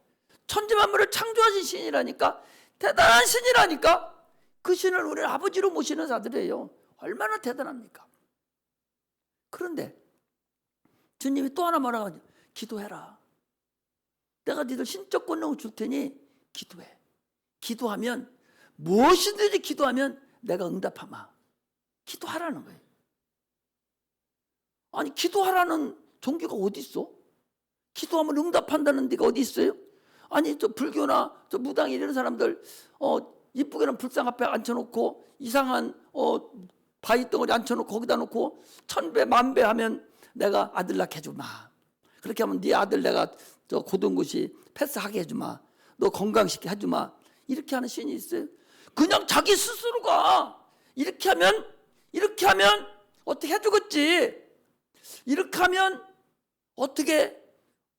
천지만물을 창조하신 신이라니까, 대단한 신이라니까. 그 신을 우리는 아버지로 모시는 자들이에요. 얼마나 대단합니까? 그런데 주님이 또 하나 말하거든요. 기도해라. 내가 너희들 신적 권능을 줄 테니 기도해. 기도하면, 무엇이든지 기도하면 내가 응답하마. 기도하라는 거예요. 아니, 기도하라는 종교가 어디 있어? 기도하면 응답한다는 데가 어디 있어요? 아니, 저 불교나 저 무당 이런 사람들 이쁘게는 불상 앞에 앉혀놓고 이상한 바위 덩어리 앉혀놓고 거기다 놓고 1000배 만배 하면 내가 아들 낳게 해주마. 그렇게 하면 네 아들 내가 저 고등고시 패스하게 해주마. 너 건강시키게 해주마. 이렇게 하는 신이 있어요? 그냥 자기 스스로가 이렇게 하면 어떻게 해주겠지. 이렇게 하면 어떻게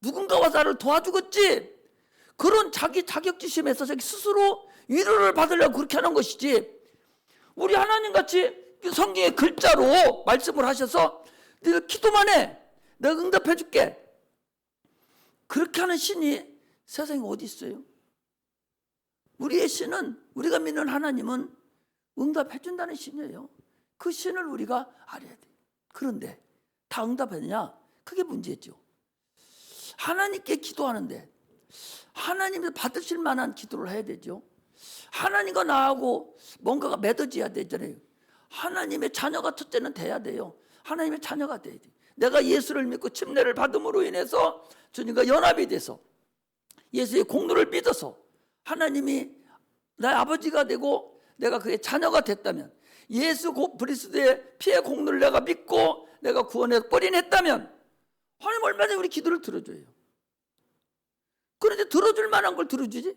누군가와 나를 도와주겠지. 그런 자기 자격지심에서 자기 스스로 위로를 받으려고 그렇게 하는 것이지, 우리 하나님같이 성경의 글자로 말씀을 하셔서 너희들 기도만 해, 내가 응답해 줄게, 그렇게 하는 신이 세상에 어디 있어요? 우리의 신은, 우리가 믿는 하나님은 응답해 준다는 신이에요. 그 신을 우리가 알아야 돼. 그런데 다 응답했냐? 그게 문제죠. 하나님께 기도하는데 하나님이 받으실 만한 기도를 해야 되죠. 하나님과 나하고 뭔가가 맺어져야 되잖아요. 하나님의 자녀가 첫째는 돼야 돼요. 하나님의 자녀가 돼야 돼요. 내가 예수를 믿고 침례를 받음으로 인해서 주님과 연합이 돼서 예수의 공로를 믿어서 하나님이 나의 아버지가 되고 내가 그의 자녀가 됐다면, 예수 그리스도의 피의 공로를 내가 믿고 내가 구원의 뻘인했다면 하나님 얼마나 우리 기도를 들어줘요. 그런데 들어줄 만한 걸 들어주지?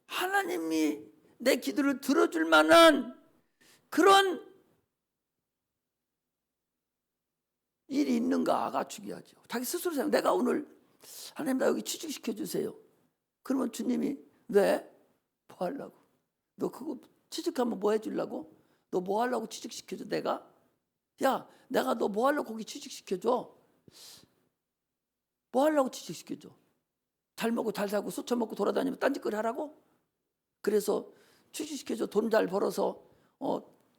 하나님이 내 기도를 들어줄 만한 그런 일이 있는가가 중요하죠. 자기 스스로 생각, 내가 오늘 하나님 나 여기 취직시켜 주세요. 그러면 주님이 왜? 뭐 하려고? 너 그거 취직하면 뭐 해주려고? 너 뭐 하려고 취직시켜줘? 내가? 야, 내가 너 뭐 하려고 거기 취직시켜줘? 뭐 하려고 취직시켜줘? 잘 먹고 잘 살고 술 처먹고 돌아다니면 딴짓거리 하라고? 그래서 취직시켜줘. 돈 잘 벌어서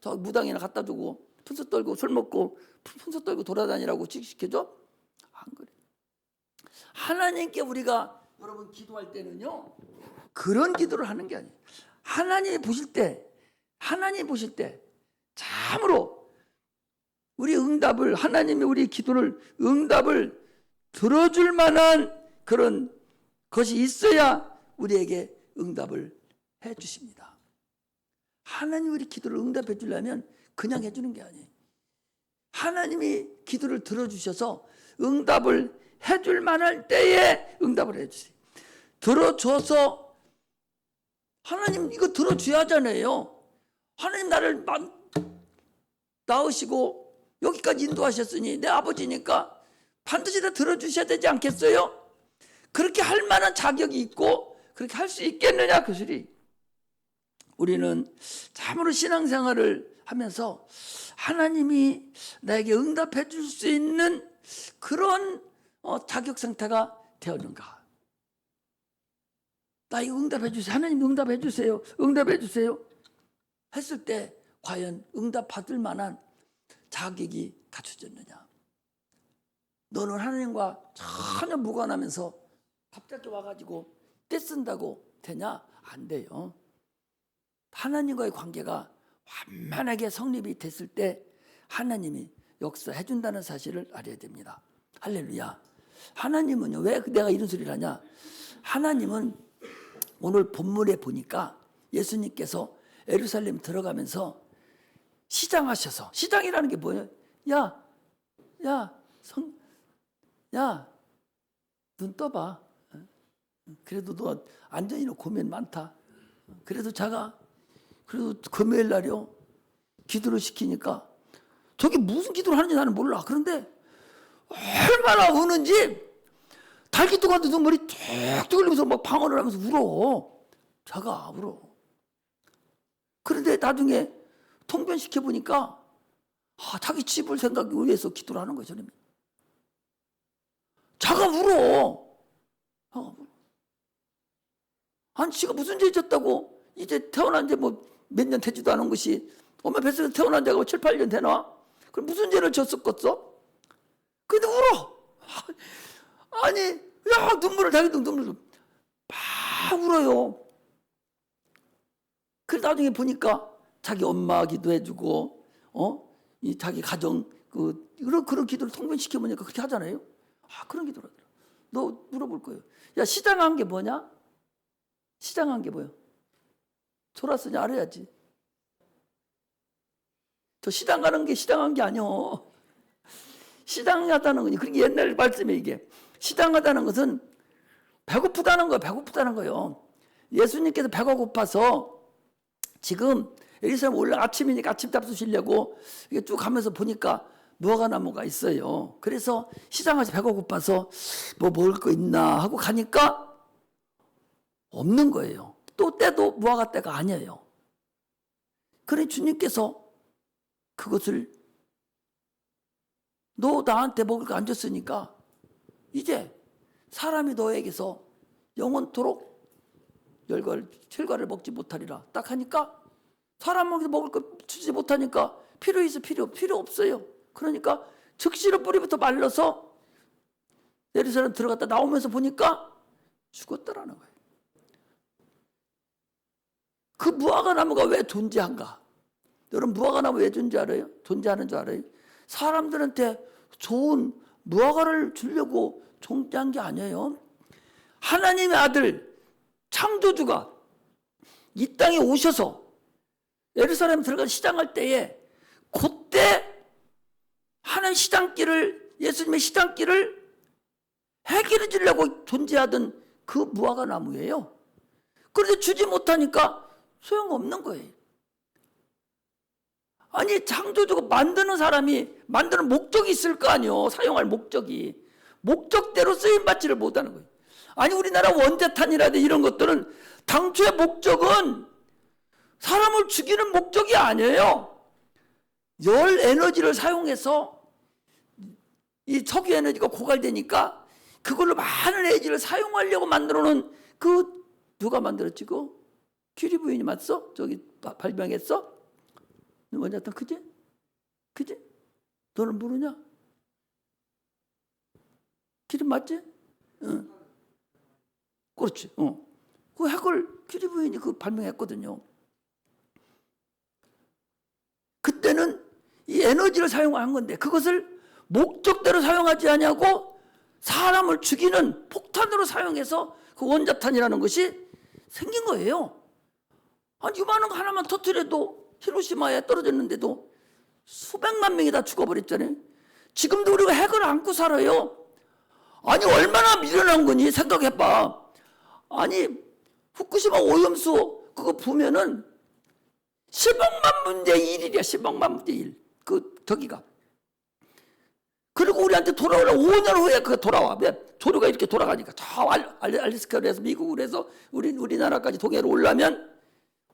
저 무당이나 갖다 주고 푼수 떨고 술 먹고 푼수 떨고 돌아다니라고 취직시켜줘? 안 그래. 하나님께 우리가 여러분 기도할 때는요, 그런 기도를 하는 게 아니에요. 하나님이 보실 때 참으로 우리 응답을, 하나님이 우리 기도를 응답을 들어줄 만한 그런 것이 있어야 우리에게 응답을 해 주십니다. 하나님 우리 기도를 응답해 주려면 그냥 해주는 게 아니에요. 하나님이 기도를 들어주셔서 응답을 해줄 만할 때에 응답을 해주세요. 들어줘서 하나님 이거 들어줘야 하잖아요. 하나님 나를 낳으시고 여기까지 인도하셨으니 내 아버지니까 반드시 다 들어주셔야 되지 않겠어요? 그렇게 할 만한 자격이 있고 그렇게 할 수 있겠느냐 그 소리. 우리는 참으로 신앙생활을 하면서 하나님이 나에게 응답해 줄 수 있는 그런 자격 상태가 되었는가. 나 이거 응답해 주세요. 하나님 응답해 주세요. 응답해 주세요. 했을 때 과연 응답 받을 만한 자격이 갖춰졌느냐. 너는 하나님과 전혀 무관하면서 갑자기 와가지고 떼쓴다고 되냐? 안 돼요. 하나님과의 관계가 완만하게 성립이 됐을 때 하나님이 역사해 준다는 사실을 알아야 됩니다. 할렐루야. 하나님은요, 왜 내가 이런 소리를 하냐? 하나님은 오늘 본문에 보니까 예수님께서 예루살렘 들어가면서 시장하셔서, 시장이라는 게 뭐예요? 눈 떠봐. 그래도 너 안전히 고민 많다. 그래도 금요일 날이요, 기도를 시키니까 저게 무슨 기도를 하는지 나는 몰라. 그런데 얼마나 우는지 달기뚜가도 눈물이 툭툭 흘리면서 막 방언을 하면서 울어. 자가 울어. 그런데 나중에 통변시켜 보니까 자기 집을 생각하기 위해서 기도를 하는 거죠. 자가 울어. 아니 지가 무슨 죄 졌다고 이제 태어난 지 뭐 몇 년 되지도 않은 것이 엄마 뱃속에서 태어난 지가 7, 8년 되나? 그럼 무슨 죄를 졌었겠어? 근데 울어. 아니 눈물을 자기도 눈물을 막 울어요. 그래서 나중에 보니까 자기 엄마 기도해주고 이 자기 가정 그런 기도를 통변시켜 보니까 그렇게 하잖아요. 그런 기도를 하더라. 너 물어볼 거예요. 야, 시장한 게 뭐냐? 시장한 게 뭐예요? 졸았으니 알아야지. 저 시장 가는 게 시장한 게 아니요. 시장하다는 거니. 그게 옛날 말씀에 이게 시장하다는 것은 배고프다는 거예요. 배고프다는 거예요. 예수님께서 배가 고파서 지금 예루살렘 올라 아침이니까 아침 잡수시려고 이게 쭉 가면서 보니까 무화과나무가 있어요. 그래서 시장에서 배가 고파서 뭐 먹을 거 있나 하고 가니까 없는 거예요. 또 때도 무화과 때가 아니에요. 그래 주님께서 그것을 너 나한테 먹을 거 안 줬으니까 이제 사람이 너에게서 영원토록 혈과를 먹지 못하리라 딱 하니까 사람에게 먹을 거 주지 못하니까 필요 있어? 필요 없어요. 그러니까 즉시로 뿌리부터 말라서 예루살렘 들어갔다 나오면서 보니까 죽었다라는 거예요. 그 무화과 나무가 왜 존재한가? 여러분 무화과 나무 왜 존재하는 줄 알아요? 사람들한테 좋은 무화과를 주려고 존재한 게 아니에요. 하나님의 아들 창조주가 이 땅에 오셔서 예루살렘 들어가 시장할 때에 그때 하나님 예수님의 시장길을 해결해 주려고 존재하던 그 무화과 나무예요. 그런데 주지 못하니까 소용없는 거예요. 아니 창조주가 만드는 사람이 만드는 목적이 있을 거 아니에요. 사용할 목적대로 쓰임받지를 못하는 거예요. 아니 우리나라 원자탄이라든지 이런 것들은 당초의 목적은 사람을 죽이는 목적이 아니에요. 열 에너지를 사용해서 이 석유 에너지가 고갈되니까 그걸로 많은 에너지를 사용하려고 만들어 놓은 그 누가 만들었지? 그 큐리 부인이 맞어? 저기 발명했어? 누가 다 그지? 그지? 너는 모르냐? 큐리 맞지? 응. 그렇지. 그 핵을 큐리 부인이 그 발명했거든요. 그때는 이 에너지를 사용한 건데 그것을 목적대로 사용하지 않냐고 사람을 죽이는 폭탄으로 사용해서 그 원자탄이라는 것이 생긴 거예요. 아니 이만한 거 하나만 터뜨려도 히로시마에 떨어졌는데도 수백만 명이 다 죽어버렸잖아요. 지금도 우리가 핵을 안고 살아요. 아니 얼마나 미련한 거니 생각해봐. 아니 후쿠시마 오염수 그거 보면은 10억만 분의 1이야. 10억만 분의 1. 그 저기가. 그리고 우리한테 돌아오려 5년 후에 그거 돌아와. 왜? 조류가 이렇게 돌아가니까 저 알래스카로 해서 미국으로 해서 우리나라까지 동해로 올라면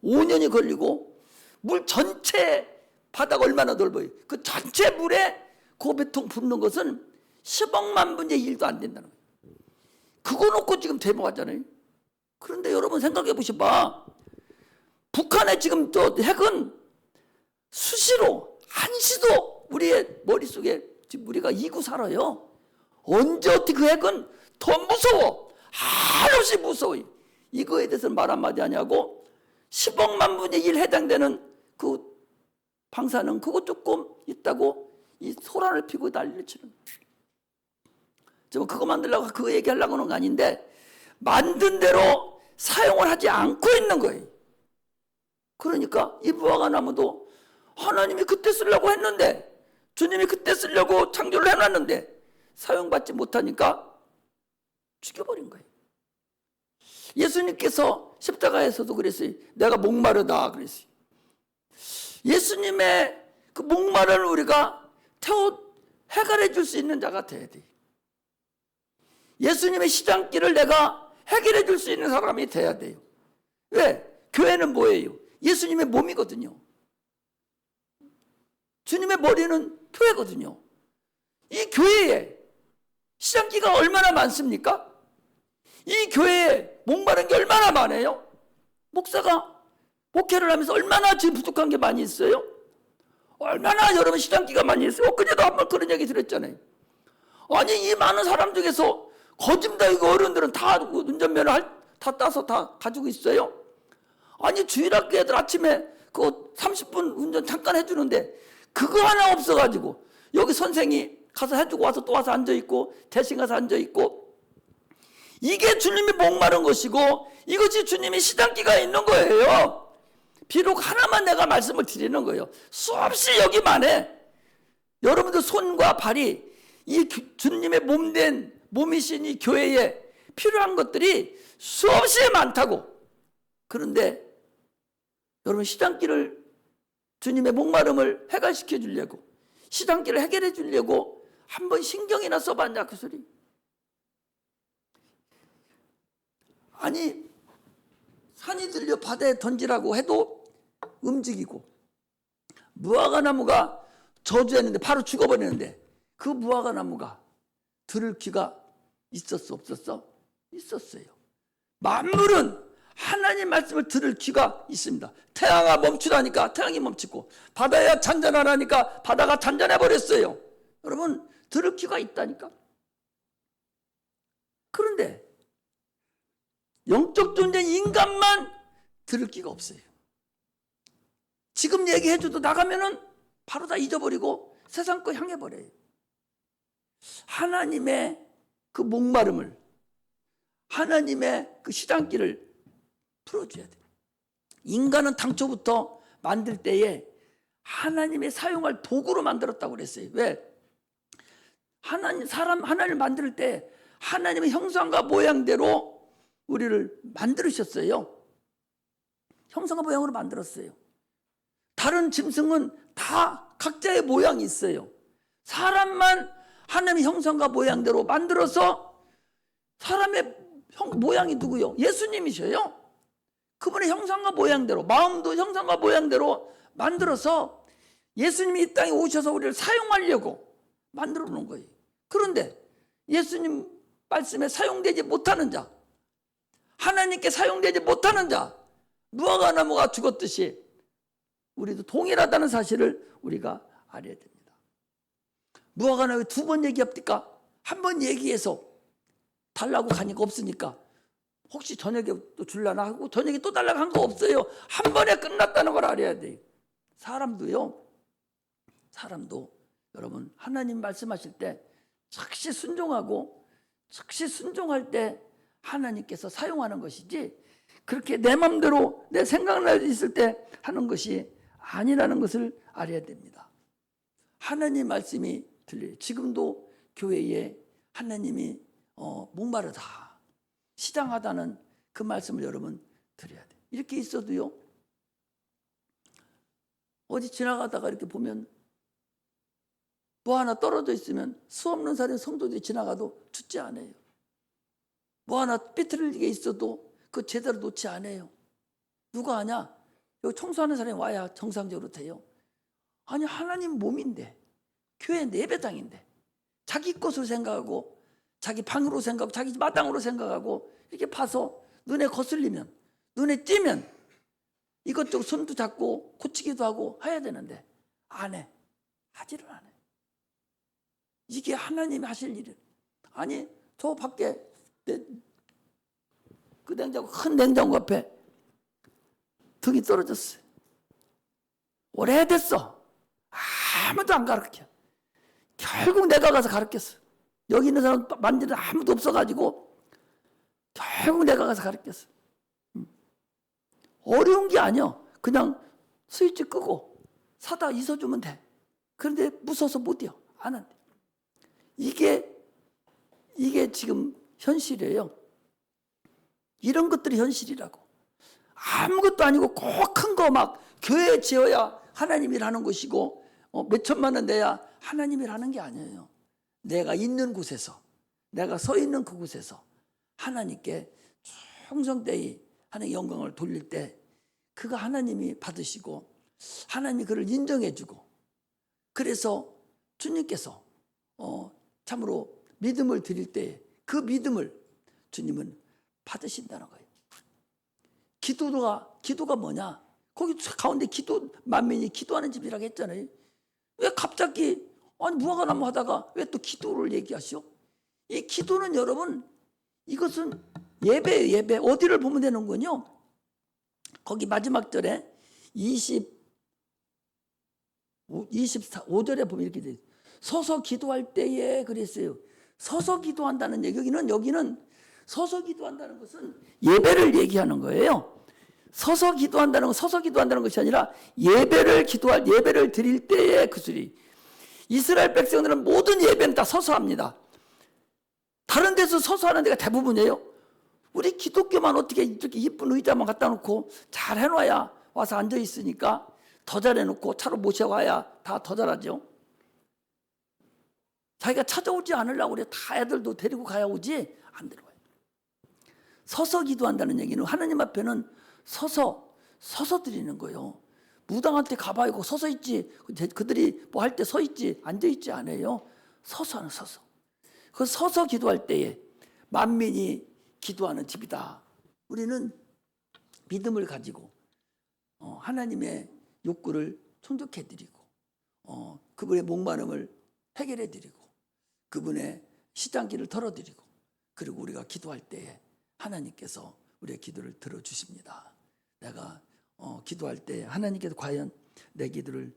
5년이 걸리고 물 전체 바다가 얼마나 넓어요. 그 전체 물에 고배통 붓는 것은 10억만 분의 1도 안 된다는 거예요. 그거 놓고 지금 대모하잖아요. 그런데 여러분 생각해 보셔봐. 북한의 지금 저 핵은 수시로 한시도 우리의 머릿속에 지금 우리가 이고 살아요. 언제 어떻게 그 핵은 더 무서워. 한없이 무서워요. 이거에 대해서는 말 한마디 하냐고 10억만 분의 1 해당되는 그 방사능 그거 조금 있다고 이 소란을 피고 난리를 치는. 저 그거 만들려고 그거 얘기하려고 하는 거 아닌데 만든 대로 사용을 하지 않고 있는 거예요. 그러니까 이 무화과나무도 하나님이 그때 쓰려고 했는데 주님이 그때 쓰려고 창조를 해놨는데 사용받지 못하니까 죽여버린 거예요. 예수님께서 십자가에서도 그랬어요. 내가 목마르다 그랬어요. 예수님의 그 목마름을 우리가 해결해 줄 수 있는 자가 돼야 돼요. 예수님의 시장길을 내가 해결해 줄 수 있는 사람이 돼야 돼요. 왜? 교회는 뭐예요? 예수님의 몸이거든요. 주님의 머리는 교회거든요. 이 교회에 시장기가 얼마나 많습니까? 이 교회에 목마른 게 얼마나 많아요? 목사가 목회를 하면서 얼마나 지금 부족한 게 많이 있어요? 얼마나 여러분 시장기가 많이 있어요? 그제도 한 번 그런 얘기 들었잖아요. 아니 이 많은 사람 중에서 거짓말이고 어른들은 다 운전면허 다 따서 다 가지고 있어요. 아니 주일학교 애들 아침에 그 30분 운전 잠깐 해주는데 그거 하나 없어가지고 여기 선생이 가서 해주고 와서 또 와서 앉아있고 대신 가서 앉아있고 이게 주님이 목마른 것이고 이것이 주님이 시장기가 있는 거예요. 비록 하나만 내가 말씀을 드리는 거예요. 수없이 여기만 해. 여러분들 손과 발이 이 주님의 몸된 몸이신 이 교회에 필요한 것들이 수없이 많다고. 그런데 여러분 시장길을 주님의 목마름을 해결시켜 주려고 시장길을 해결해 주려고 한번 신경이나 써봤냐 그 소리. 아니 산이 들려 바다에 던지라고 해도 움직이고 무화과나무가 저주했는데 바로 죽어버리는데 그 무화과나무가 들을 귀가 있었어 없었어? 있었어요. 만물은 하나님 말씀을 들을 귀가 있습니다. 태양아 멈추라니까 태양이 멈추고 바다야 잔잔하라니까 바다가 잔잔해버렸어요. 여러분 들을 귀가 있다니까. 그런데 영적 존재인 인간만 들을 귀가 없어요. 지금 얘기해줘도 나가면은 바로 다 잊어버리고 세상 거 향해버려요. 하나님의 그 목마름을 하나님의 그 시장길을 풀어줘야 돼요. 인간은 당초부터 만들 때에 하나님의 사용할 도구로 만들었다고 그랬어요. 왜? 하나님을 만들 때 하나님의 형상과 모양대로 우리를 만들으셨어요. 형상과 모양으로 만들었어요. 다른 짐승은 다 각자의 모양이 있어요. 사람만 하나님의 형상과 모양대로 만들어서 사람의 모양이 누구요? 예수님이셔요. 그분의 형상과 모양대로 마음도 형상과 모양대로 만들어서 예수님이 이 땅에 오셔서 우리를 사용하려고 만들어 놓은 거예요. 그런데 예수님 말씀에 사용되지 못하는 자, 하나님께 사용되지 못하는 자, 무화과 나무가 죽었듯이 우리도 동일하다는 사실을 우리가 알아야 됩니다. 무화과 나무 두 번 얘기합니까? 한 번 얘기해서 달라고 가니까 없으니까 혹시 저녁에 또 줄라나 하고 저녁에 또 달라고 한 거 없어요. 한 번에 끝났다는 걸 알아야 돼요. 사람도 여러분 하나님 말씀하실 때 즉시 순종하고 즉시 순종할 때 하나님께서 사용하는 것이지 그렇게 내 맘대로 내 생각날 있을 때 하는 것이 아니라는 것을 알아야 됩니다. 하나님 말씀이 들려요. 지금도 교회에 하나님이 목마르다, 시장하다는 그 말씀을 여러분 드려야 돼요. 이렇게 있어도요, 어디 지나가다가 이렇게 보면 뭐 하나 떨어져 있으면 수 없는 사람의 성도들이 지나가도 죽지 않아요. 뭐 하나 삐뚤게 있어도 그 제대로 놓지 않아요. 누가 하냐? 여기 청소하는 사람이 와야 정상적으로 돼요. 아니 하나님 몸인데, 교회 예배당인데 자기 것으로 생각하고 자기 방으로 생각하고 자기 마당으로 생각하고 이렇게 봐서 눈에 거슬리면, 눈에 띄면 이것저것 손도 잡고 고치기도 하고 해야 되는데 안 해. 하지를 않아요. 이게 하나님이 하실 일이에요. 아니 저 밖에 그 냉장고, 큰 냉장고 앞에 등이 떨어졌어요. 오래됐어. 아무도 안 가르쳐. 결국 내가 가서 가르쳤어. 여기 있는 사람 만지는 아무도 없어가지고 결국 내가 가서 가르쳤어. 어려운 게 아니야. 그냥 스위치 끄고 사다 있어주면 돼. 그런데 무서워서 못 뛰어. 안 한대. 이게 지금 현실이에요. 이런 것들이 현실이라고. 아무것도 아니고 꼭 큰 거 막 교회 지어야 하나님이라는 것이고 몇 천만 원 내야 하나님이라는 게 아니에요. 내가 있는 곳에서, 내가 서 있는 그곳에서 하나님께 충성되이 하나님의 영광을 돌릴 때 그가 하나님이 받으시고 하나님이 그를 인정해주고, 그래서 주님께서 참으로 믿음을 드릴 때 그 믿음을 주님은 받으신다는 거예요. 기도가 뭐냐? 거기 가운데 만민이 기도하는 집이라고 했잖아요. 왜 갑자기 무화과 나무 하다가 왜 또 기도를 얘기하시오? 이 기도는 여러분, 이것은 예배예요. 예배. 어디를 보면 되는군요. 거기 마지막 절에 25절에 보면 이렇게 돼요. 서서 기도할 때에 그랬어요. 서서 기도한다는 얘기. 여기는 서서 기도한다는 것은 예배를 얘기하는 거예요. 서서 기도한다는 것이 아니라 예배를 드릴 때의 그 소리. 이스라엘 백성들은 모든 예배는 다 서서 합니다. 다른 데서 서서 하는 데가 대부분이에요. 우리 기독교만 어떻게 이렇게 이쁜 의자만 갖다 놓고 잘 해놔야 와서 앉아 있으니까 더 잘해놓고 차로 모셔와야 다 더 잘하죠. 자기가 찾아오지 않으려고 그래. 다 애들도 데리고 가야 오지 안 들어와요. 서서 기도한다는 얘기는 하나님 앞에는 서서 드리는 거예요. 무당한테 가봐야 서서 있지. 그들이 뭐 할 때 서 있지 앉아 있지 않아요. 서서. 그 서서 기도할 때에 만민이 기도하는 집이다. 우리는 믿음을 가지고 하나님의 욕구를 충족해드리고 그분의 목마름을 해결해드리고 그분의 시장길을 털어드리고, 그리고 우리가 기도할 때에 하나님께서 우리의 기도를 들어주십니다. 내가 기도할 때 하나님께서 과연 내 기도를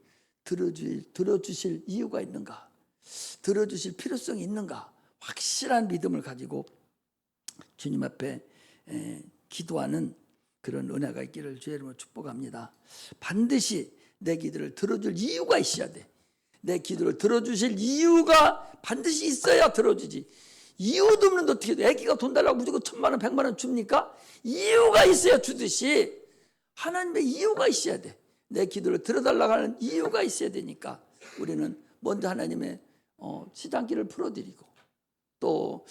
들어주실 이유가 있는가, 들어주실 필요성이 있는가, 확실한 믿음을 가지고 주님 앞에 기도하는 그런 은혜가 있기를 주의 이름으로 축복합니다. 반드시 내 기도를 들어줄 이유가 있어야 돼. 내 기도를 들어주실 이유가 반드시 있어야 들어주지. 이유도 없는데 어떻게 돼? 애기가 돈 달라고 무조건 1,000만 원, 100만 원 줍니까? 이유가 있어야 주듯이 하나님의 이유가 있어야 돼. 내 기도를 들어달라고 하는 이유가 있어야 되니까 우리는 먼저 하나님의 시장길을 풀어드리고 또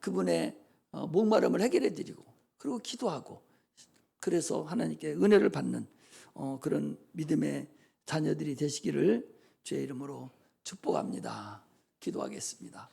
그분의 목마름을 해결해드리고 그리고 기도하고, 그래서 하나님께 은혜를 받는 그런 믿음의 자녀들이 되시기를 주의 이름으로 축복합니다. 기도하겠습니다.